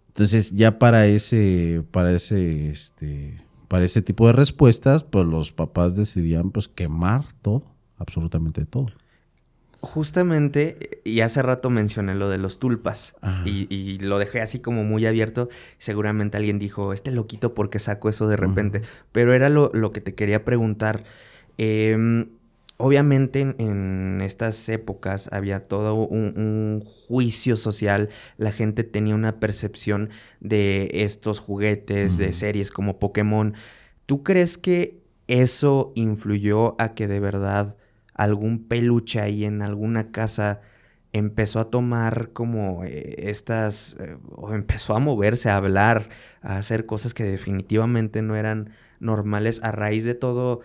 Entonces, ya para ese tipo de respuestas, pues los papás decidían pues quemar todo, absolutamente todo. Justamente, y hace rato mencioné lo de los tulpas, y lo dejé así como muy abierto. Seguramente alguien dijo, este loquito, ¿por qué sacó eso de repente? Pero era lo que te quería preguntar. Obviamente en estas épocas había todo un juicio social. La gente tenía una percepción de estos juguetes, de series como Pokémon. ¿Tú crees que eso influyó a que de verdad algún peluche ahí en alguna casa empezó a tomar como o empezó a moverse, a hablar, a hacer cosas que definitivamente no eran normales a raíz de todo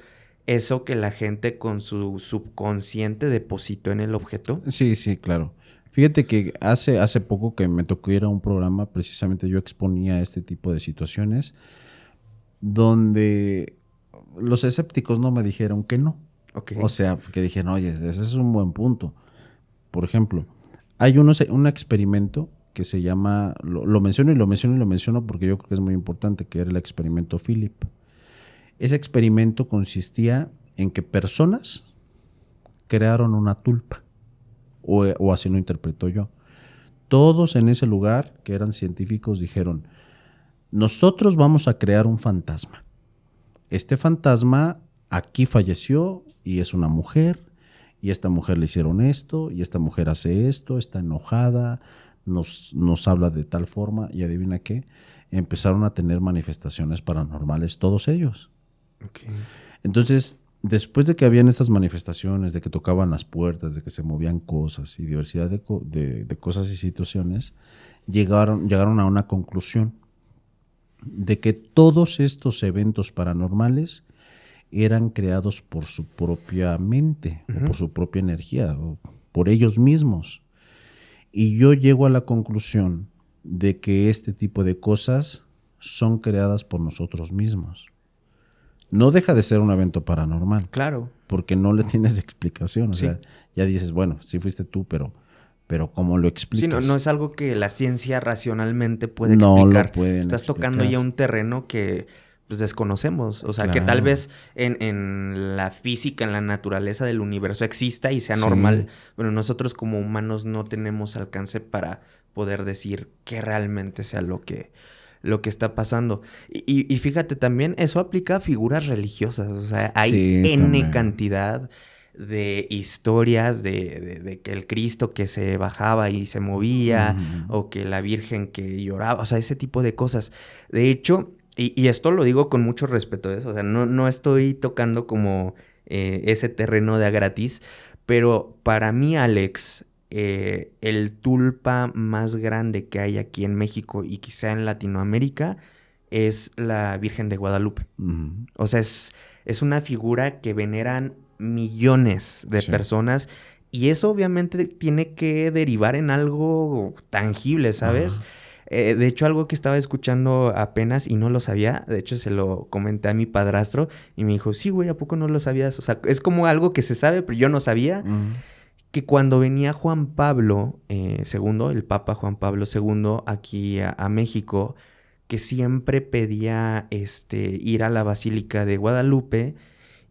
eso que la gente con su subconsciente depositó en el objeto? Sí, sí, claro. Fíjate que hace poco que me tocó ir a un programa, precisamente yo exponía este tipo de situaciones, donde los escépticos no me dijeron que no. Ok. O sea, que dijeron, oye, ese es un buen punto. Por ejemplo, hay un experimento que se llama, lo menciono y lo menciono y lo menciono porque yo creo que es muy importante, que era el experimento Philip. Ese experimento consistía en que personas crearon una tulpa, o así lo interpreto yo. Todos en ese lugar, que eran científicos, dijeron, nosotros vamos a crear un fantasma. Este fantasma aquí falleció y es una mujer, y a esta mujer le hicieron esto, y esta mujer hace esto, está enojada, nos habla de tal forma, y adivina qué, empezaron a tener manifestaciones paranormales todos ellos. Okay. Entonces, después de que habían estas manifestaciones, de que tocaban las puertas, de que se movían cosas y diversidad de cosas y situaciones, llegaron a una conclusión de que todos estos eventos paranormales eran creados por su propia mente, o por su propia energía, o por ellos mismos. Y yo llego a la conclusión de que este tipo de cosas son creadas por nosotros mismos. No deja de ser un evento paranormal. Claro. Porque no le tienes explicación. O Sí. sea, ya dices, bueno, sí fuiste tú, pero ¿cómo lo explicas? Sí, no es algo que la ciencia racionalmente puede no explicar. Lo pueden Estás explicar. tocando ya un terreno que pues desconocemos. O sea, Claro. que tal vez en la física, en la naturaleza del universo exista y sea Sí. normal. Pero nosotros como humanos no tenemos alcance para poder decir que realmente sea lo que está pasando. Y fíjate, también eso aplica a figuras religiosas. O sea, hay Sí, N también. cantidad de historias de que el Cristo que se bajaba y se movía, o que la Virgen que lloraba, o sea, ese tipo de cosas. De hecho, y esto lo digo con mucho respeto, ¿eh? O sea, no estoy tocando como ese terreno de a gratis, pero para mí, Alex, el tulpa más grande que hay aquí en México y quizá en Latinoamérica es la Virgen de Guadalupe. O sea, es una figura que veneran millones de personas, y eso obviamente tiene que derivar en algo tangible, ¿sabes? De hecho, algo que estaba escuchando apenas y no lo sabía, de hecho se lo comenté a mi padrastro y me dijo, sí, güey, ¿a poco no lo sabías? O sea, es como algo que se sabe, pero yo no sabía, que cuando venía Juan Pablo II, el Papa Juan Pablo II aquí a México, que siempre pedía ir a la Basílica de Guadalupe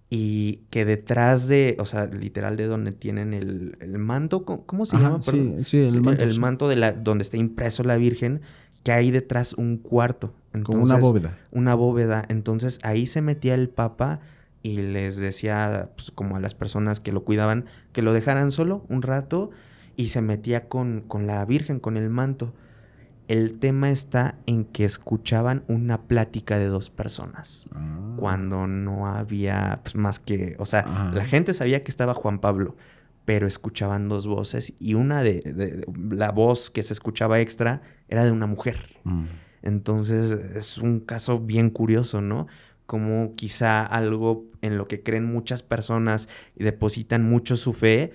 y que detrás de, o sea, literal de donde tienen el manto, ¿cómo se llama? Sí, sí, el manto. El sí. manto donde está impreso la Virgen, que hay detrás un cuarto. Entonces, Como una bóveda. Una bóveda. Entonces ahí se metía el Papa y les decía, pues, como a las personas que lo cuidaban, que lo dejaran solo un rato y se metía con la Virgen, con el manto. El tema está en que escuchaban una plática de dos personas. Cuando no había pues, más que... O sea, la gente sabía que estaba Juan Pablo, pero escuchaban dos voces. Y una de la voz que se escuchaba extra era de una mujer. Entonces, es un caso bien curioso, ¿no? Como quizá algo en lo que creen muchas personas y depositan mucho su fe,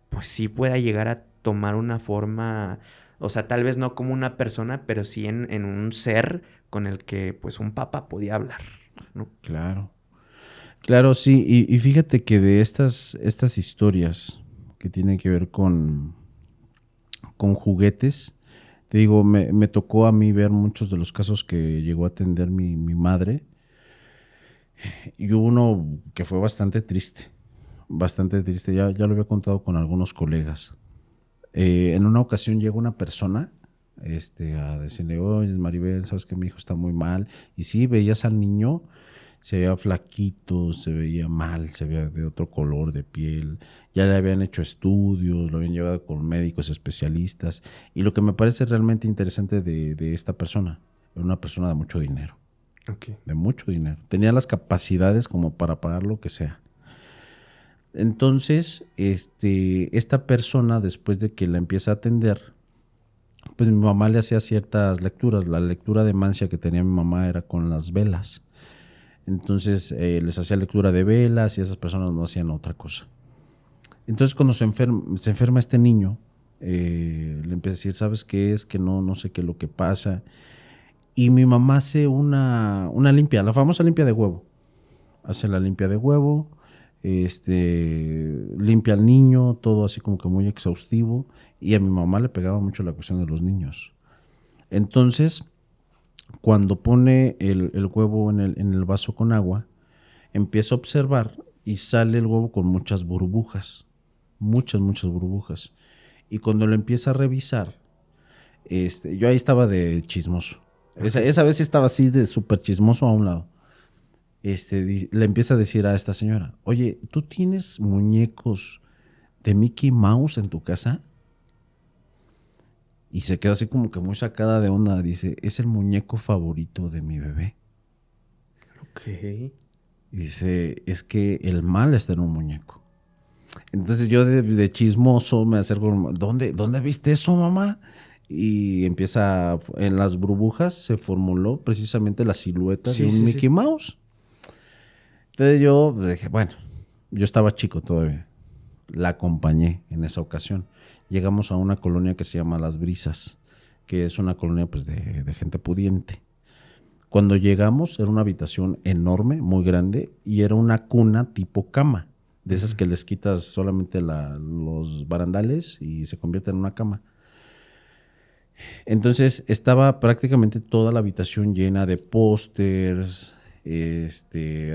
pues sí pueda llegar a tomar una forma... O sea, tal vez no como una persona, pero sí en un ser con el que, pues, un papa podía hablar, ¿no? Claro. Claro, sí. Y fíjate que de estas historias que tienen que ver con juguetes, te digo, me tocó a mí ver muchos de los casos que llegó a atender mi madre. Y hubo uno que fue bastante triste. Bastante triste. Ya lo había contado con algunos colegas. En una ocasión llegó una persona a decirle, oye, Maribel, sabes que mi hijo está muy mal. Y sí, veías al niño, se veía flaquito, se veía mal, se veía de otro color de piel. Ya le habían hecho estudios, lo habían llevado con médicos especialistas. Y lo que me parece realmente interesante de esta persona, era una persona de mucho dinero. Okay. De mucho dinero. Tenía las capacidades como para pagar lo que sea. Entonces, esta persona, después de que la empieza a atender, pues mi mamá le hacía ciertas lecturas. La lectura de mancia que tenía mi mamá era con las velas. Entonces, les hacía lectura de velas y esas personas no hacían otra cosa. Entonces, cuando se enferma este niño, le empieza a decir, ¿sabes qué es? Que no sé qué es lo que pasa. Y mi mamá hace una limpia, la famosa limpia de huevo. Hace la limpia de huevo. Limpia al niño, todo así como que muy exhaustivo, y a mi mamá le pegaba mucho la cuestión de los niños. Entonces, cuando pone el huevo en el vaso con agua, empieza a observar y sale el huevo con muchas burbujas, muchas burbujas. Y cuando lo empieza a revisar, yo ahí estaba de chismoso. Esa vez sí estaba así de súper chismoso a un lado. Le empieza a decir a esta señora, oye, ¿tú tienes muñecos de Mickey Mouse en tu casa? Y se queda así como que muy sacada de onda. Dice, es el muñeco favorito de mi bebé. Ok. Dice, es que el mal está en un muñeco. Entonces yo de chismoso me acerco, ¿dónde viste eso, mamá? Y empieza, en las burbujas se formuló precisamente la silueta de un Mickey Mouse. Entonces yo dije, bueno, yo estaba chico todavía. La acompañé en esa ocasión. Llegamos a una colonia que se llama Las Brisas, que es una colonia pues de gente pudiente. Cuando llegamos era una habitación enorme, muy grande, y era una cuna tipo cama, de esas que les quitas solamente los barandales y se convierte en una cama. Entonces estaba prácticamente toda la habitación llena de pósters,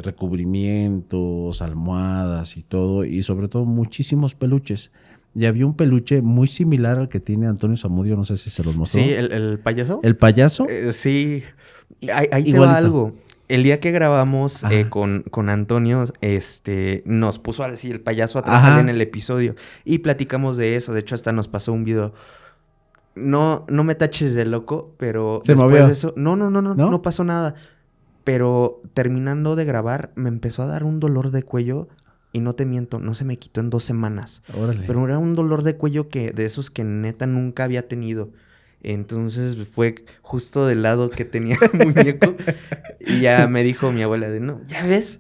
recubrimientos, almohadas y todo, y sobre todo muchísimos peluches. Y había un peluche muy similar al que tiene Antonio Zamudio, no sé si se los mostró. Sí, el payaso. ¿El payaso? Sí, ahí te va algo. El día que grabamos con Antonio, nos puso así el payaso atrás sale en el episodio y platicamos de eso. De hecho, hasta nos pasó un video. No me taches de loco, pero ¿Se después movió? de eso... No pasó nada. Pero terminando de grabar, me empezó a dar un dolor de cuello y no te miento, no se me quitó en 2 semanas. Órale. Pero era un dolor de cuello de esos que neta nunca había tenido. Entonces fue justo del lado que tenía el muñeco y ya me dijo mi abuela no, ¿ya ves?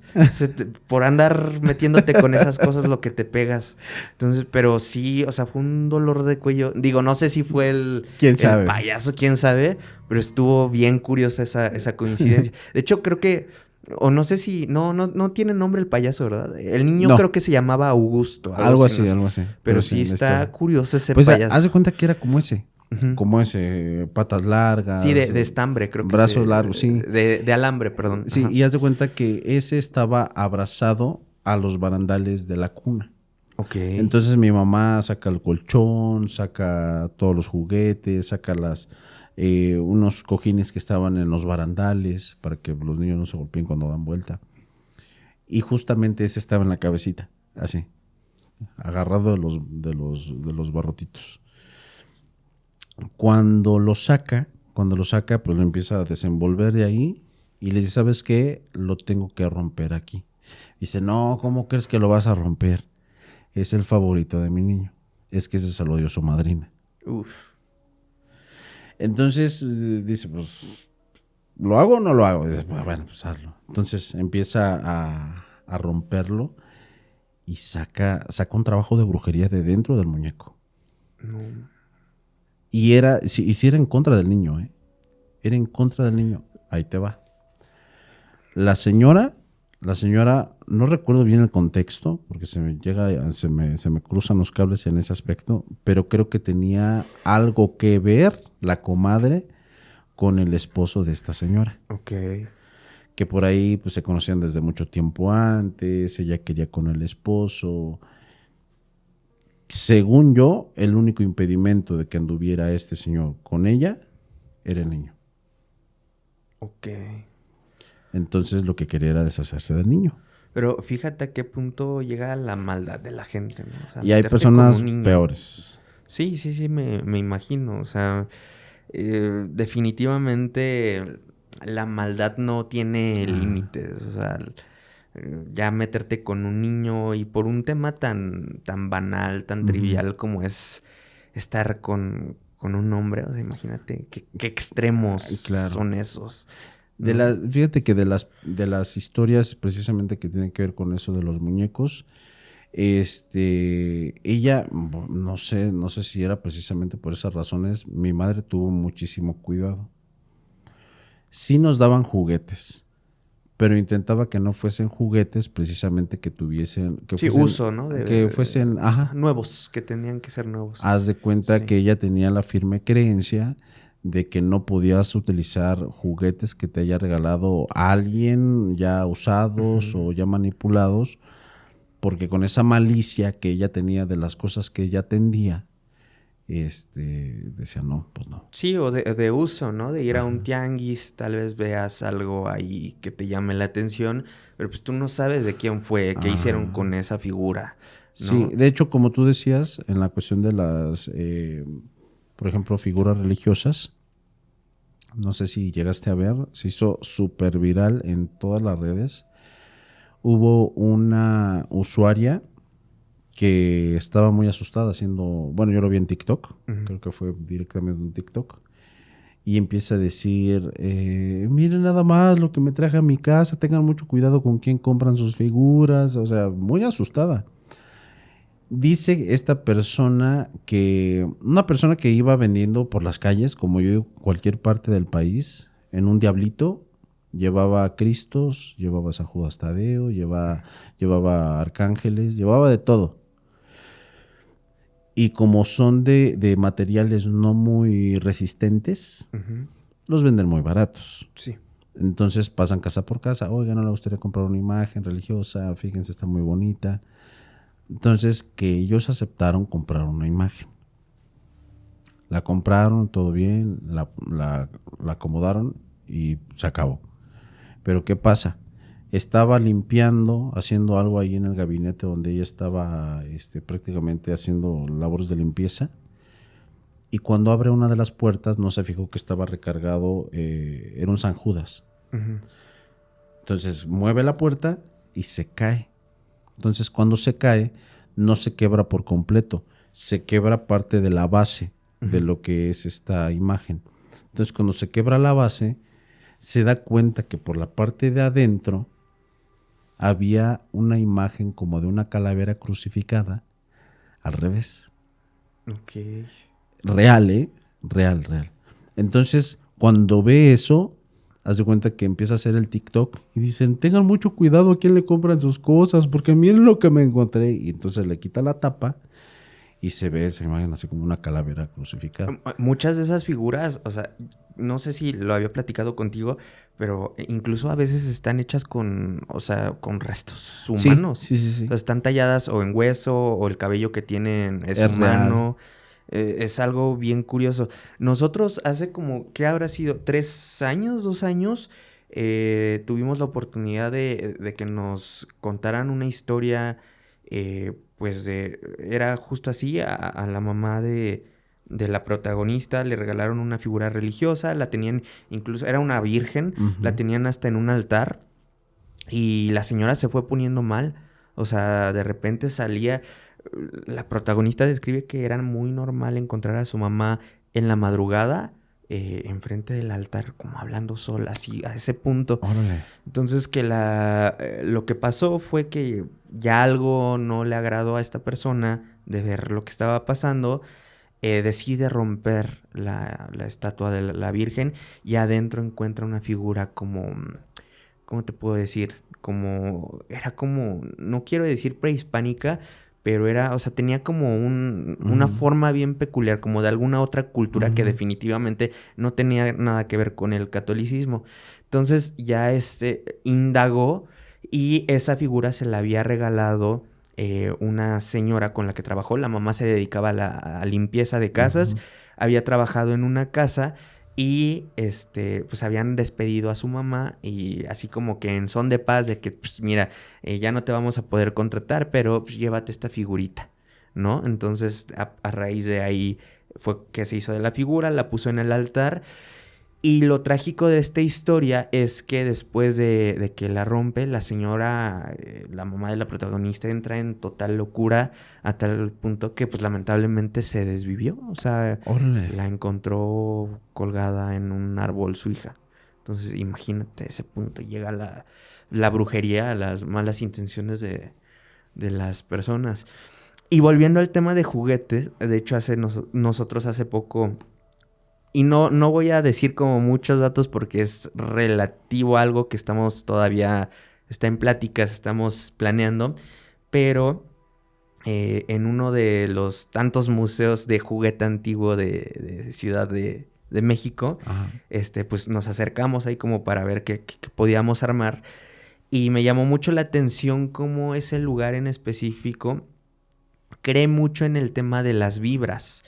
Por andar metiéndote con esas cosas lo que te pegas. Entonces, pero sí, o sea, fue un dolor de cuello. Digo, no sé si fue el payaso, quién sabe, pero estuvo bien curiosa esa coincidencia. De hecho, creo que, o no sé si, no tiene nombre el payaso, ¿verdad? El niño creo que se llamaba Augusto. Algo así. Pero sí está curioso ese pues payaso. haz de cuenta que era como ese. como ese, patas largas. Sí, de estambre, creo que brazos largos, sí. De alambre, perdón. Sí, Ajá. y haz de cuenta que ese estaba abrazado a los barandales de la cuna. Ok. Entonces mi mamá saca el colchón, saca todos los juguetes, saca unos cojines que estaban en los barandales para que los niños no se golpeen cuando dan vuelta. Y justamente ese estaba en la cabecita, así, agarrado de los barrotitos. Cuando lo saca, pues lo empieza a desenvolver de ahí y le dice, ¿sabes qué? Lo tengo que romper aquí. Dice, no, ¿cómo crees que lo vas a romper? Es el favorito de mi niño. Es que ese se lo dio su madrina. Uf. Entonces dice, pues, ¿lo hago o no lo hago? Y dice, bueno, pues hazlo. Entonces empieza a romperlo y saca un trabajo de brujería de dentro del muñeco. No. Y si era en contra del niño, ¿eh? Era en contra del niño. Ahí te va. La señora, no recuerdo bien el contexto, porque se me cruzan los cables en ese aspecto, pero creo que tenía algo que ver la comadre con el esposo de esta señora. Ok. Que por ahí pues se conocían desde mucho tiempo antes, ella quería con el esposo. Según yo, el único impedimento de que anduviera este señor con ella era el niño. Ok. Entonces lo que quería era deshacerse del niño. Pero fíjate a qué punto llega la maldad de la gente, ¿no? O sea, Y hay meterte personas con un niño. peores. Sí, me imagino. O sea, definitivamente la maldad no tiene límites. O sea, ya meterte con un niño y por un tema tan banal, tan trivial como es estar con un hombre. O sea, imagínate qué extremos son esos. ¿No? Fíjate que de las historias precisamente que tienen que ver con eso de los muñecos, ella, no sé si era precisamente por esas razones, mi madre tuvo muchísimo cuidado. Sí nos daban juguetes, pero intentaba que no fuesen juguetes precisamente que tuviesen... uso, ¿no? Que fuesen, nuevos, que tenían que ser nuevos. Haz de cuenta que ella tenía la firme creencia de que no podías utilizar juguetes que te haya regalado alguien ya usados o ya manipulados, porque con esa malicia que ella tenía de las cosas que ella tendía, decía no, pues no. Sí, o de uso, ¿no? De ir a un tianguis, tal vez veas algo ahí que te llame la atención, pero pues tú no sabes de quién fue, qué hicieron con esa figura, ¿no? Sí, de hecho, como tú decías, en la cuestión de las, por ejemplo, figuras religiosas, no sé si llegaste a ver, se hizo súper viral en todas las redes. Hubo una usuaria que estaba muy asustada haciendo, bueno, yo lo vi en TikTok, creo que fue directamente en TikTok, y empieza a decir, miren nada más lo que me traje a mi casa, tengan mucho cuidado con quién compran sus figuras, o sea, muy asustada. Dice esta persona una persona que iba vendiendo por las calles, como yo digo, cualquier parte del país, en un diablito, llevaba a Cristos, llevaba a San Judas Tadeo, llevaba arcángeles, llevaba de todo. Y como son de materiales no muy resistentes, los venden muy baratos. Sí. Entonces pasan casa por casa, oiga, ¿no le gustaría comprar una imagen religiosa? Fíjense, está muy bonita. Entonces, que ellos aceptaron comprar una imagen. La compraron, todo bien, la acomodaron y se acabó. Pero ¿qué pasa? Estaba limpiando, haciendo algo ahí en el gabinete donde ella estaba prácticamente haciendo labores de limpieza. Y cuando abre una de las puertas, no se fijó que estaba recargado, era un San Judas. Entonces mueve la puerta y se cae. Entonces, cuando se cae, no se quebra por completo, se quebra parte de la base de lo que es esta imagen. Entonces, cuando se quebra la base, se da cuenta que por la parte de adentro había una imagen como de una calavera crucificada al revés. Ok. Real, ¿eh? Real. Entonces, cuando ve eso, haz de cuenta que empieza a hacer el TikTok y dicen, tengan mucho cuidado a quién le compran sus cosas, porque miren lo que me encontré. Y entonces le quita la tapa y se ve esa imagen así como una calavera crucificada. Muchas de esas figuras, o sea, no sé si lo había platicado contigo, pero incluso a veces están hechas con, o sea, con restos Sí, humanos. sí, sí, O sí. sea, están talladas o en hueso o el cabello que tienen es Es real. humano. Es algo bien curioso. Nosotros hace como, ¿qué habrá sido? 3 años, 2 años, tuvimos la oportunidad de que nos contaran una historia, pues era justo así, a la mamá de la protagonista le regalaron una figura religiosa, la tenían, incluso, era una virgen, la Ujú. tenían hasta en un altar y la señora se fue poniendo mal. O sea, de repente salía, la protagonista describe que era muy normal encontrar a su mamá en la madrugada, enfrente del altar, como hablando sola, así, a ese punto. Órale. Entonces que lo que pasó fue que ya algo no le agradó a esta persona de ver lo que estaba pasando, decide romper la estatua de la Virgen y adentro encuentra una figura como, ¿cómo te puedo decir? Como, era como, no quiero decir prehispánica, pero era, o sea, tenía como una Ujú, forma bien peculiar, como de alguna otra cultura que ujú. definitivamente no tenía nada que ver con el catolicismo. Entonces ya indagó y esa figura se la había regalado una señora con la que trabajó. La mamá se dedicaba a limpieza de casas, Ujú. había trabajado en una casa y pues habían despedido a su mamá y así como que en son de paz de que, pues mira, ya no te vamos a poder contratar, pero pues, llévate esta figurita, ¿no? Entonces, a raíz de ahí fue que se hizo de la figura, la puso en el altar y lo trágico de esta historia es que después de que la rompe, la señora, la mamá de la protagonista, entra en total locura a tal punto que pues lamentablemente se desvivió. O sea, Órale. la encontró colgada en un árbol su hija. Entonces imagínate ese punto. Llega la brujería, las malas intenciones de las personas. Y volviendo al tema de juguetes, de hecho nosotros hace poco... Y no voy a decir como muchos datos porque es relativo a algo que estamos todavía, está en pláticas, estamos planeando, pero en uno de los tantos museos de juguete antiguo de Ciudad de México, Ajá. pues nos acercamos ahí como para ver qué podíamos armar. Y me llamó mucho la atención cómo ese lugar en específico cree mucho en el tema de las vibras.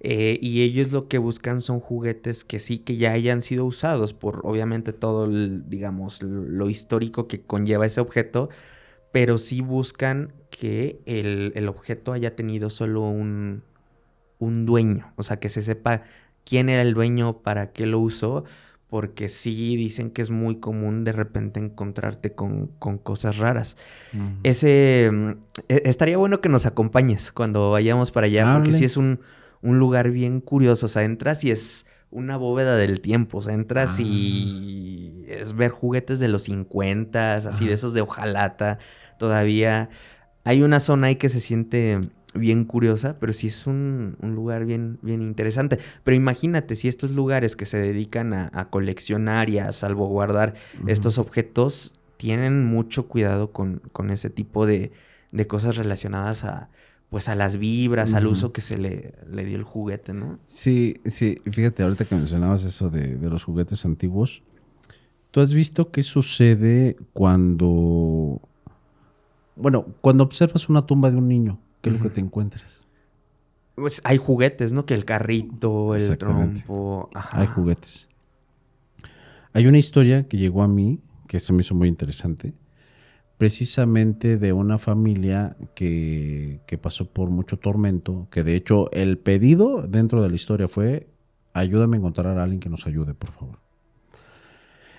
Y ellos lo que buscan son juguetes que sí, que ya hayan sido usados por obviamente todo, digamos, lo histórico que conlleva ese objeto, pero sí buscan que el objeto haya tenido solo un dueño, o sea, que se sepa quién era el dueño, para qué lo usó, porque sí dicen que es muy común de repente encontrarte con cosas raras. Ujú. Estaría bueno que nos acompañes cuando vayamos para allá, porque sí Órale. es un lugar bien curioso. O sea, entras y es una bóveda del tiempo. O sea, entras Ah, y es ver juguetes de los 50, así de ajá. esos de hojalata. Todavía hay una zona ahí que se siente bien curiosa, pero sí es un lugar bien, bien interesante. Pero imagínate si estos lugares que se dedican a coleccionar y a salvaguardar Ujú, estos objetos tienen mucho cuidado con ese tipo de cosas relacionadas pues a las vibras, al ujú. uso que se le dio el juguete, ¿no? Sí, sí, fíjate, ahorita que mencionabas eso de los juguetes antiguos, ¿tú has visto qué sucede cuando observas una tumba de un niño? ¿Qué es lo Ujú. que te encuentras? Pues hay juguetes, ¿no? Que el carrito, el Exactamente, trompo, hay ajá. juguetes. Hay una historia que llegó a mí que se me hizo muy interesante, precisamente de una familia que pasó por mucho tormento, que de hecho el pedido dentro de la historia fue, ayúdame a encontrar a alguien que nos ayude, por favor.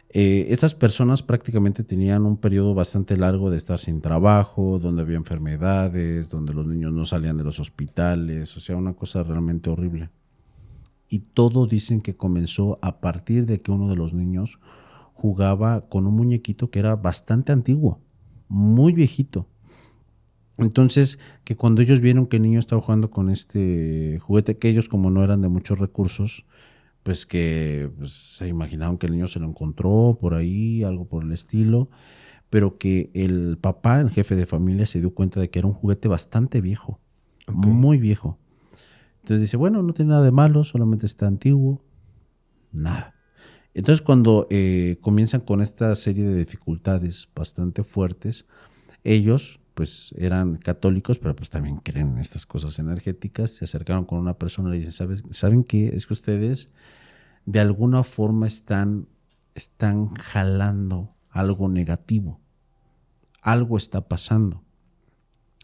Estas personas prácticamente tenían un periodo bastante largo de estar sin trabajo, donde había enfermedades, donde los niños no salían de los hospitales, o sea, una cosa realmente horrible. Y todo dicen que comenzó a partir de que uno de los niños jugaba con un muñequito que era bastante antiguo, muy viejito. Entonces, que cuando ellos vieron que el niño estaba jugando con este juguete, que ellos como no eran de muchos recursos, pues que pues, se imaginaron que el niño se lo encontró por ahí, algo por el estilo, pero que el papá, el jefe de familia, se dio cuenta de que era un juguete bastante viejo. Ok. muy viejo. Entonces dice, bueno, no tiene nada de malo, solamente está antiguo, nada. Entonces cuando comienzan con esta serie de dificultades bastante fuertes, ellos pues eran católicos, pero pues también creen en estas cosas energéticas, se acercaron con una persona y le dicen, ¿saben qué? Es que ustedes de alguna forma están jalando algo negativo, algo está pasando.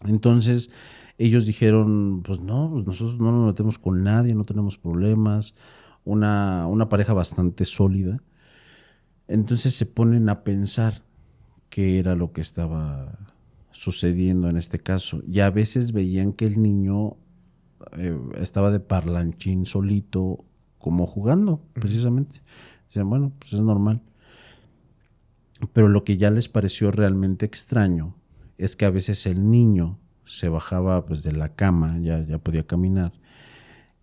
Entonces ellos dijeron, pues no, pues nosotros no nos metemos con nadie, no tenemos problemas, una pareja bastante sólida. Entonces se ponen a pensar qué era lo que estaba sucediendo en este caso. Y a veces veían que el niño estaba de parlanchín solito, como jugando, Ujú. precisamente. Decían, bueno, pues es normal. Pero lo que ya les pareció realmente extraño es que a veces el niño se bajaba pues de la cama, ya podía caminar,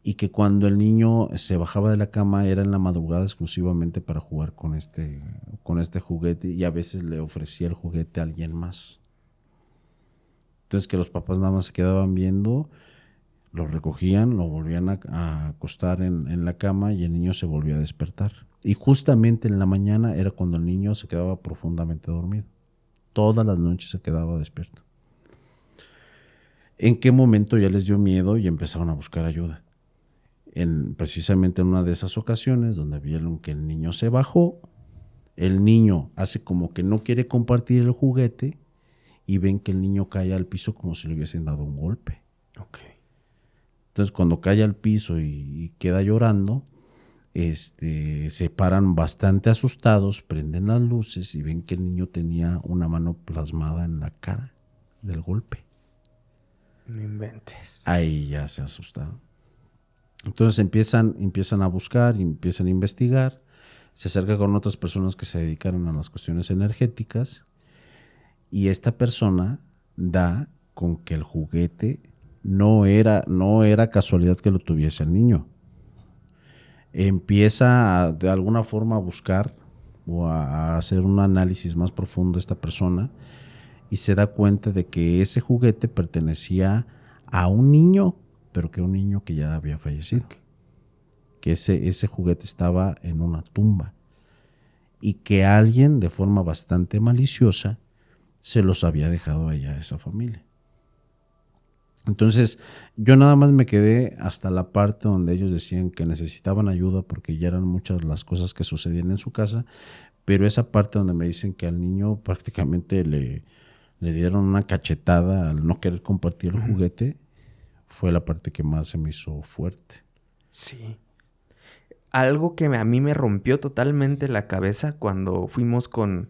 y que cuando el niño se bajaba de la cama era en la madrugada exclusivamente para jugar con este juguete, y a veces le ofrecía el juguete a alguien más. Entonces que los papás nada más se quedaban viendo, lo recogían, lo volvían a acostar en la cama y el niño se volvía a despertar. Y justamente en la mañana era cuando el niño se quedaba profundamente dormido. Todas las noches se quedaba despierto. ¿En qué momento ya les dio miedo y empezaron a buscar ayuda? Precisamente en una de esas ocasiones donde vieron que el niño se bajó, el niño hace como que no quiere compartir el juguete y ven que el niño cae al piso como si le hubiesen dado un golpe. Ok. Entonces cuando cae al piso y queda llorando, se paran bastante asustados, prenden las luces y ven que el niño tenía una mano plasmada en la cara del golpe. No inventes. Ahí ya se asustaron. Entonces empiezan a buscar, empiezan a investigar, se acerca con otras personas que se dedicaron a las cuestiones energéticas y esta persona da con que el juguete no era casualidad que lo tuviese el niño. Empieza de alguna forma a buscar o a hacer un análisis más profundo esta persona y se da cuenta de que ese juguete pertenecía a un niño, pero que un niño que ya había fallecido. Ok. Que ese juguete estaba en una tumba y que alguien de forma bastante maliciosa se los había dejado allá a esa familia. Entonces yo nada más me quedé hasta la parte donde ellos decían que necesitaban ayuda porque ya eran muchas las cosas que sucedían en su casa, pero esa parte donde me dicen que al niño prácticamente le dieron una cachetada al no querer compartir el Ujú. juguete, fue la parte que más se me hizo fuerte. Sí. Algo que a mí me rompió totalmente la cabeza cuando fuimos con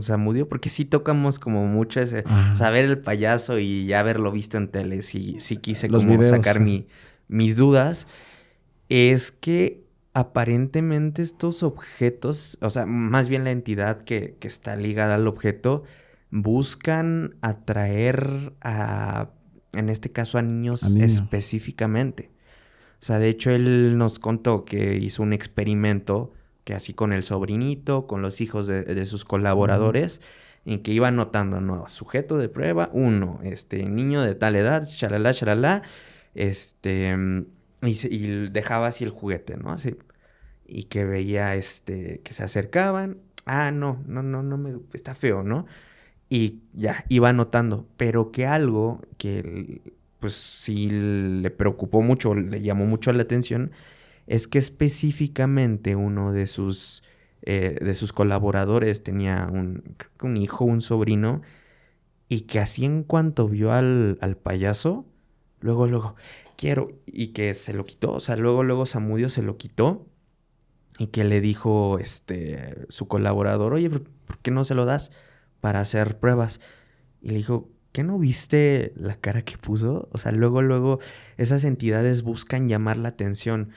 Samudio, porque sí tocamos como mucho ese, o sea, Ajá. ver el payaso y ya haberlo visto en tele, sí quise Los como videos. sacar mis dudas, es que aparentemente estos objetos, o sea, más bien la entidad que está ligada al objeto, buscan atraer en este caso, a A niños niños. específicamente. O sea, de hecho, él nos contó que hizo un experimento que así con el sobrinito, con los hijos de sus Uh-huh. colaboradores, en que iba anotando, ¿no? Sujeto de prueba, uno, niño de tal edad, chalala, chalala, y dejaba así el juguete, ¿no? Así, y que veía, que se acercaban, no, está feo, ¿no? Y ya, iba anotando, pero que algo que pues sí le preocupó mucho, le llamó mucho la atención, es que específicamente uno de sus colaboradores tenía creo que un hijo, un sobrino, y que así en cuanto vio al payaso, luego, quiero, y que se lo quitó, o sea, luego Samudio se lo quitó, y que le dijo, su colaborador, oye, ¿por qué no se lo das para hacer pruebas? Y le dijo, ¿qué no viste la cara que puso? O sea, luego esas entidades buscan llamar la atención.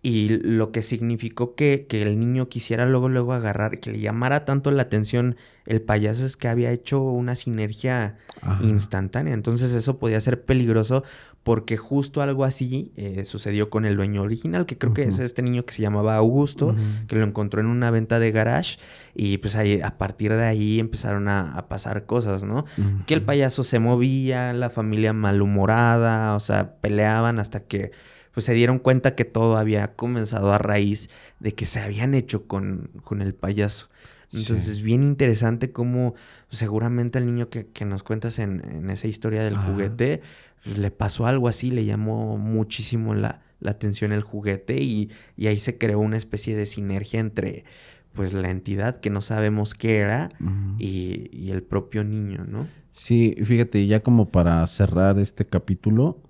Y lo que significó que el niño quisiera luego agarrar, que le llamara tanto la atención el payaso es que había hecho una sinergia Ajá. instantánea. Entonces eso podía ser peligroso porque justo algo así sucedió con el dueño original, que creo que es este niño que se llamaba Augusto, que lo encontró en una venta de garage, y pues ahí, a partir de ahí empezaron a pasar cosas, ¿no? Que el payaso se movía, la familia malhumorada, o sea, peleaban hasta que pues se dieron cuenta que todo había comenzado a raíz de que se habían hecho con el payaso. Entonces, es bien interesante cómo seguramente al niño que nos cuentas en esa historia del juguete, pues, le pasó algo así, le llamó muchísimo la atención el juguete y ahí se creó una especie de sinergia entre pues la entidad que no sabemos qué era y el propio niño, ¿no? Sí, fíjate, ya como para cerrar este capítulo,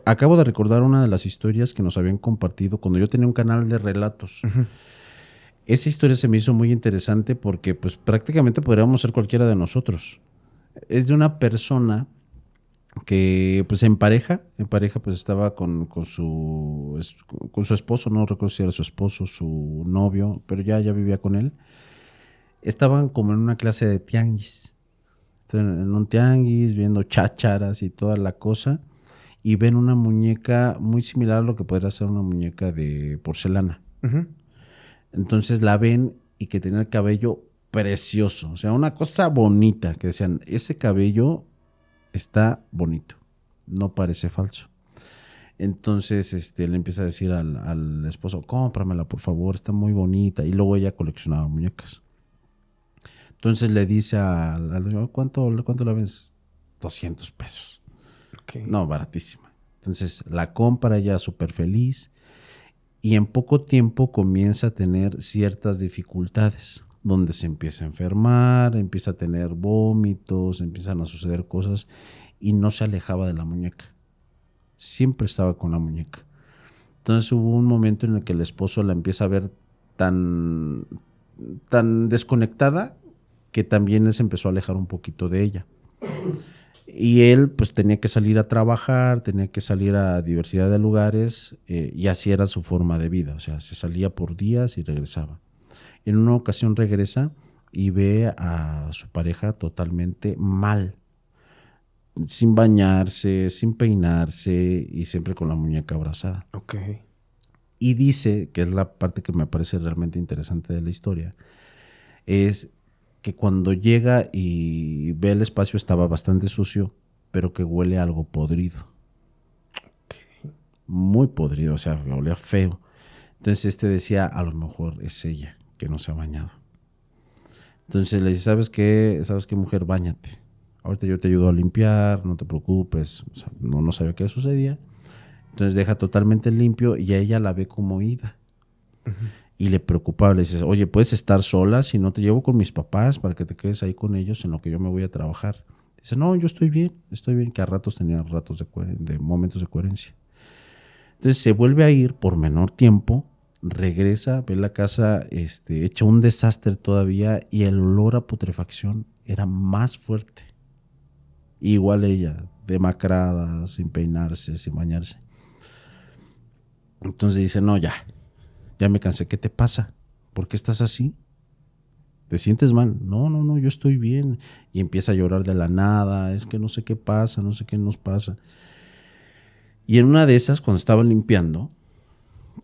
acabo de recordar una de las historias que nos habían compartido cuando yo tenía un canal de relatos. Esa historia se me hizo muy interesante porque pues prácticamente podríamos ser cualquiera de nosotros. Es de una persona que pues en pareja pues estaba con su esposo, no recuerdo si era su esposo, su novio, pero ya vivía con él. Estaban como en una clase de tianguis. En un tianguis, viendo chácharas y toda la cosa, y ven una muñeca muy similar a lo que podría ser una muñeca de porcelana. Entonces la ven y que tenía el cabello precioso, o sea, una cosa bonita, que decían, ese cabello está bonito, no parece falso. Entonces le empieza a decir al esposo, cómpramela por favor, está muy bonita, y luego ella coleccionaba muñecas. Entonces le dice al dueño, ¿cuánto la vendes? 200 pesos. Okay. No, baratísima. Entonces la compra ya súper feliz y en poco tiempo comienza a tener ciertas dificultades, donde se empieza a enfermar, empieza a tener vómitos, empiezan a suceder cosas y no se alejaba de la muñeca. Siempre estaba con la muñeca. Entonces hubo un momento en el que el esposo la empieza a ver tan desconectada que también se empezó a alejar un poquito de ella. Y él pues tenía que salir a trabajar, tenía que salir a diversidad de lugares y así era su forma de vida. O sea, se salía por días y regresaba. En una ocasión regresa y ve a su pareja totalmente mal, sin bañarse, sin peinarse y siempre con la muñeca abrazada. Okay. Y dice, que es la parte que me parece realmente interesante de la historia, es que cuando llega y ve el espacio estaba bastante sucio, pero que huele algo podrido. Okay. Muy podrido, o sea, olía feo. Entonces decía, a lo mejor es ella que no se ha bañado. Entonces le dice, ¿sabes qué, mujer? Báñate. Ahorita yo te ayudo a limpiar, no te preocupes. O sea, no sabía qué sucedía. Entonces deja totalmente limpio y a ella la ve como ida. Y le preocupaba, le dices, oye, ¿puedes estar sola? Si no, te llevo con mis papás para que te quedes ahí con ellos en lo que yo me voy a trabajar. Dice, no, yo estoy bien, que a ratos tenía ratos de momentos de coherencia. Entonces se vuelve a ir por menor tiempo, regresa, ve la casa hecha un desastre todavía y el olor a putrefacción era más fuerte. Igual ella, demacrada, sin peinarse, sin bañarse. Entonces dice, no, ya me cansé, ¿qué te pasa? ¿Por qué estás así? ¿Te sientes mal? No, yo estoy bien. Y empieza a llorar de la nada, es que no sé qué pasa, no sé qué nos pasa. Y en una de esas, cuando estaba limpiando,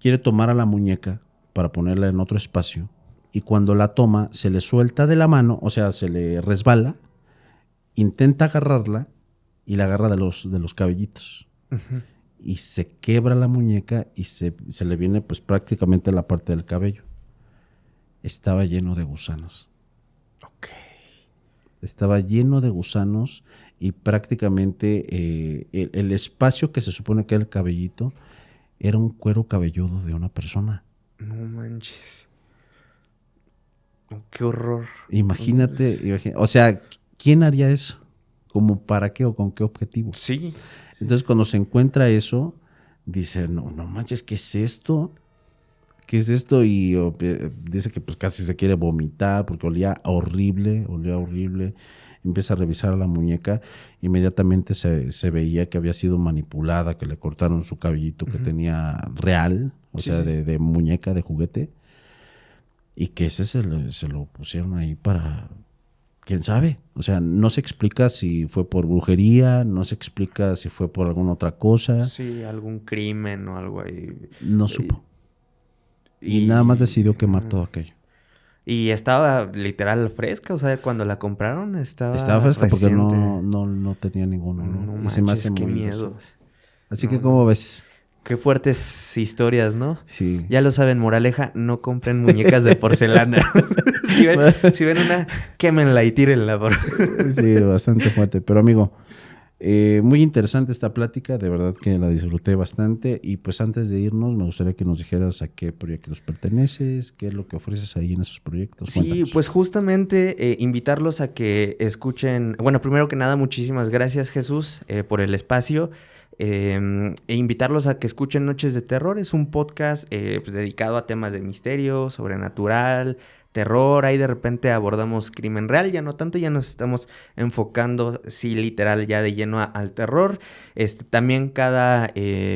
quiere tomar a la muñeca para ponerla en otro espacio, y cuando la toma, se le suelta de la mano, o sea, se le resbala, intenta agarrarla y la agarra de los cabellitos. Y se quebra la muñeca y se le viene pues prácticamente la parte del cabello. Estaba lleno de gusanos. Okay. Estaba lleno de gusanos y prácticamente el espacio que se supone que era el cabellito era un cuero cabelludo de una persona. No manches. Qué horror. Imagínate, o sea, ¿quién haría eso? ¿Cómo para qué o con qué objetivo? Sí. Entonces, cuando se encuentra eso, dice, no manches, ¿qué es esto? ¿Qué es esto? Y dice que pues casi se quiere vomitar porque olía horrible. Empieza a revisar a la muñeca. Inmediatamente se veía que había sido manipulada, que le cortaron su cabellito que tenía real, o sea, de muñeca, de juguete. Y que ese se lo pusieron ahí para quién sabe. O sea, no se explica si fue por brujería, no se explica si fue por alguna otra cosa. Sí, algún crimen o algo ahí. No supo. Y nada más decidió quemar todo aquello. Y estaba literal fresca, o sea, cuando la compraron Estaba fresca reciente. porque no tenía ninguno. No Y se me hace manches, qué muy miedo. inocente. Así que, ¿cómo ves? Qué fuertes historias, ¿no? Sí. Ya lo saben, moraleja, no compren muñecas de porcelana. si ven una, quémenla y tírenla. Sí, bastante fuerte. Pero amigo, muy interesante esta plática, de verdad que la disfruté bastante. Y pues antes de irnos, me gustaría que nos dijeras a qué proyectos perteneces, qué es lo que ofreces ahí en esos proyectos. Sí, Cuéntanos. pues justamente invitarlos a que escuchen. Bueno, primero que nada, muchísimas gracias, Jesús, por el espacio. E invitarlos a que escuchen Noches de Terror. Es un podcast pues, dedicado a temas de misterio, sobrenatural, terror. Ahí de repente abordamos crimen real, ya no tanto, ya nos estamos enfocando, sí, literal, ya de lleno al terror. También cada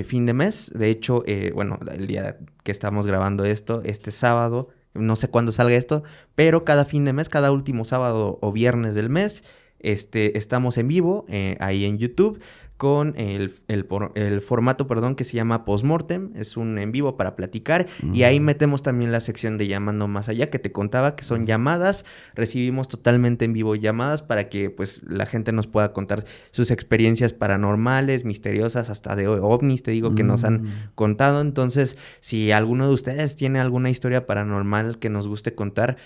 fin de mes, de hecho, bueno, el día que estamos grabando esto, este sábado, no sé cuándo salga esto, pero cada fin de mes, cada último sábado o viernes del mes, estamos en vivo ahí en YouTube con el formato, perdón, que se llama Postmortem. Es un en vivo para platicar. Y ahí metemos también la sección de Llamando Más Allá, que te contaba que son llamadas. Recibimos totalmente en vivo llamadas para que pues la gente nos pueda contar sus experiencias paranormales, misteriosas, hasta de ovnis, te digo, que nos han contado. Entonces, si alguno de ustedes tiene alguna historia paranormal que nos guste contar,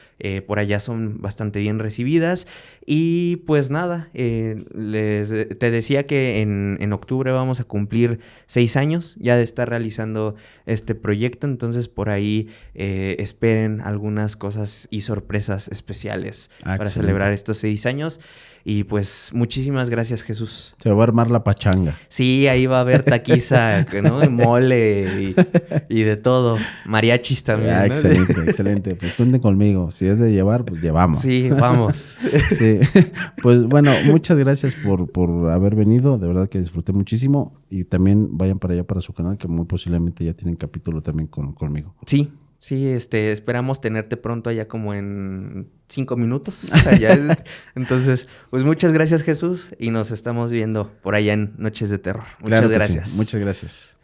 por allá son bastante bien recibidas. Y pues nada, te decía que en octubre vamos a cumplir 6 años ya de estar realizando este proyecto. Entonces por ahí esperen algunas cosas y sorpresas especiales para celebrar estos 6 años. Y pues muchísimas gracias, Jesús. Se va a armar la pachanga. Sí, ahí va a haber taquiza, ¿no? Mole y de todo. Mariachis también, ¿no? Excelente, excelente. Pues cuenten conmigo. Si es de llevar, pues llevamos. Sí, vamos. Sí. Pues bueno, muchas gracias por haber venido. De verdad que disfruté muchísimo. Y también vayan para allá, para su canal, que muy posiblemente ya tienen capítulo también conmigo. Sí. Sí, esperamos tenerte pronto allá como en 5 minutos. Entonces, pues muchas gracias, Jesús, y nos estamos viendo por allá en Noches de Terror. Muchas gracias. Sí. Muchas gracias.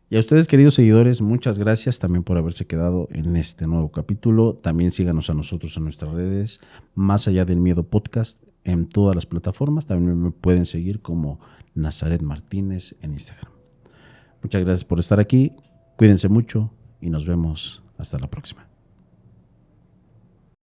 Y a ustedes, queridos seguidores, muchas gracias también por haberse quedado en este nuevo capítulo. También síganos a nosotros en nuestras redes, Más Allá del Miedo Podcast, en todas las plataformas. También me pueden seguir como Nazaret Martínez en Instagram. Muchas gracias por estar aquí. Cuídense mucho y nos vemos hasta la próxima.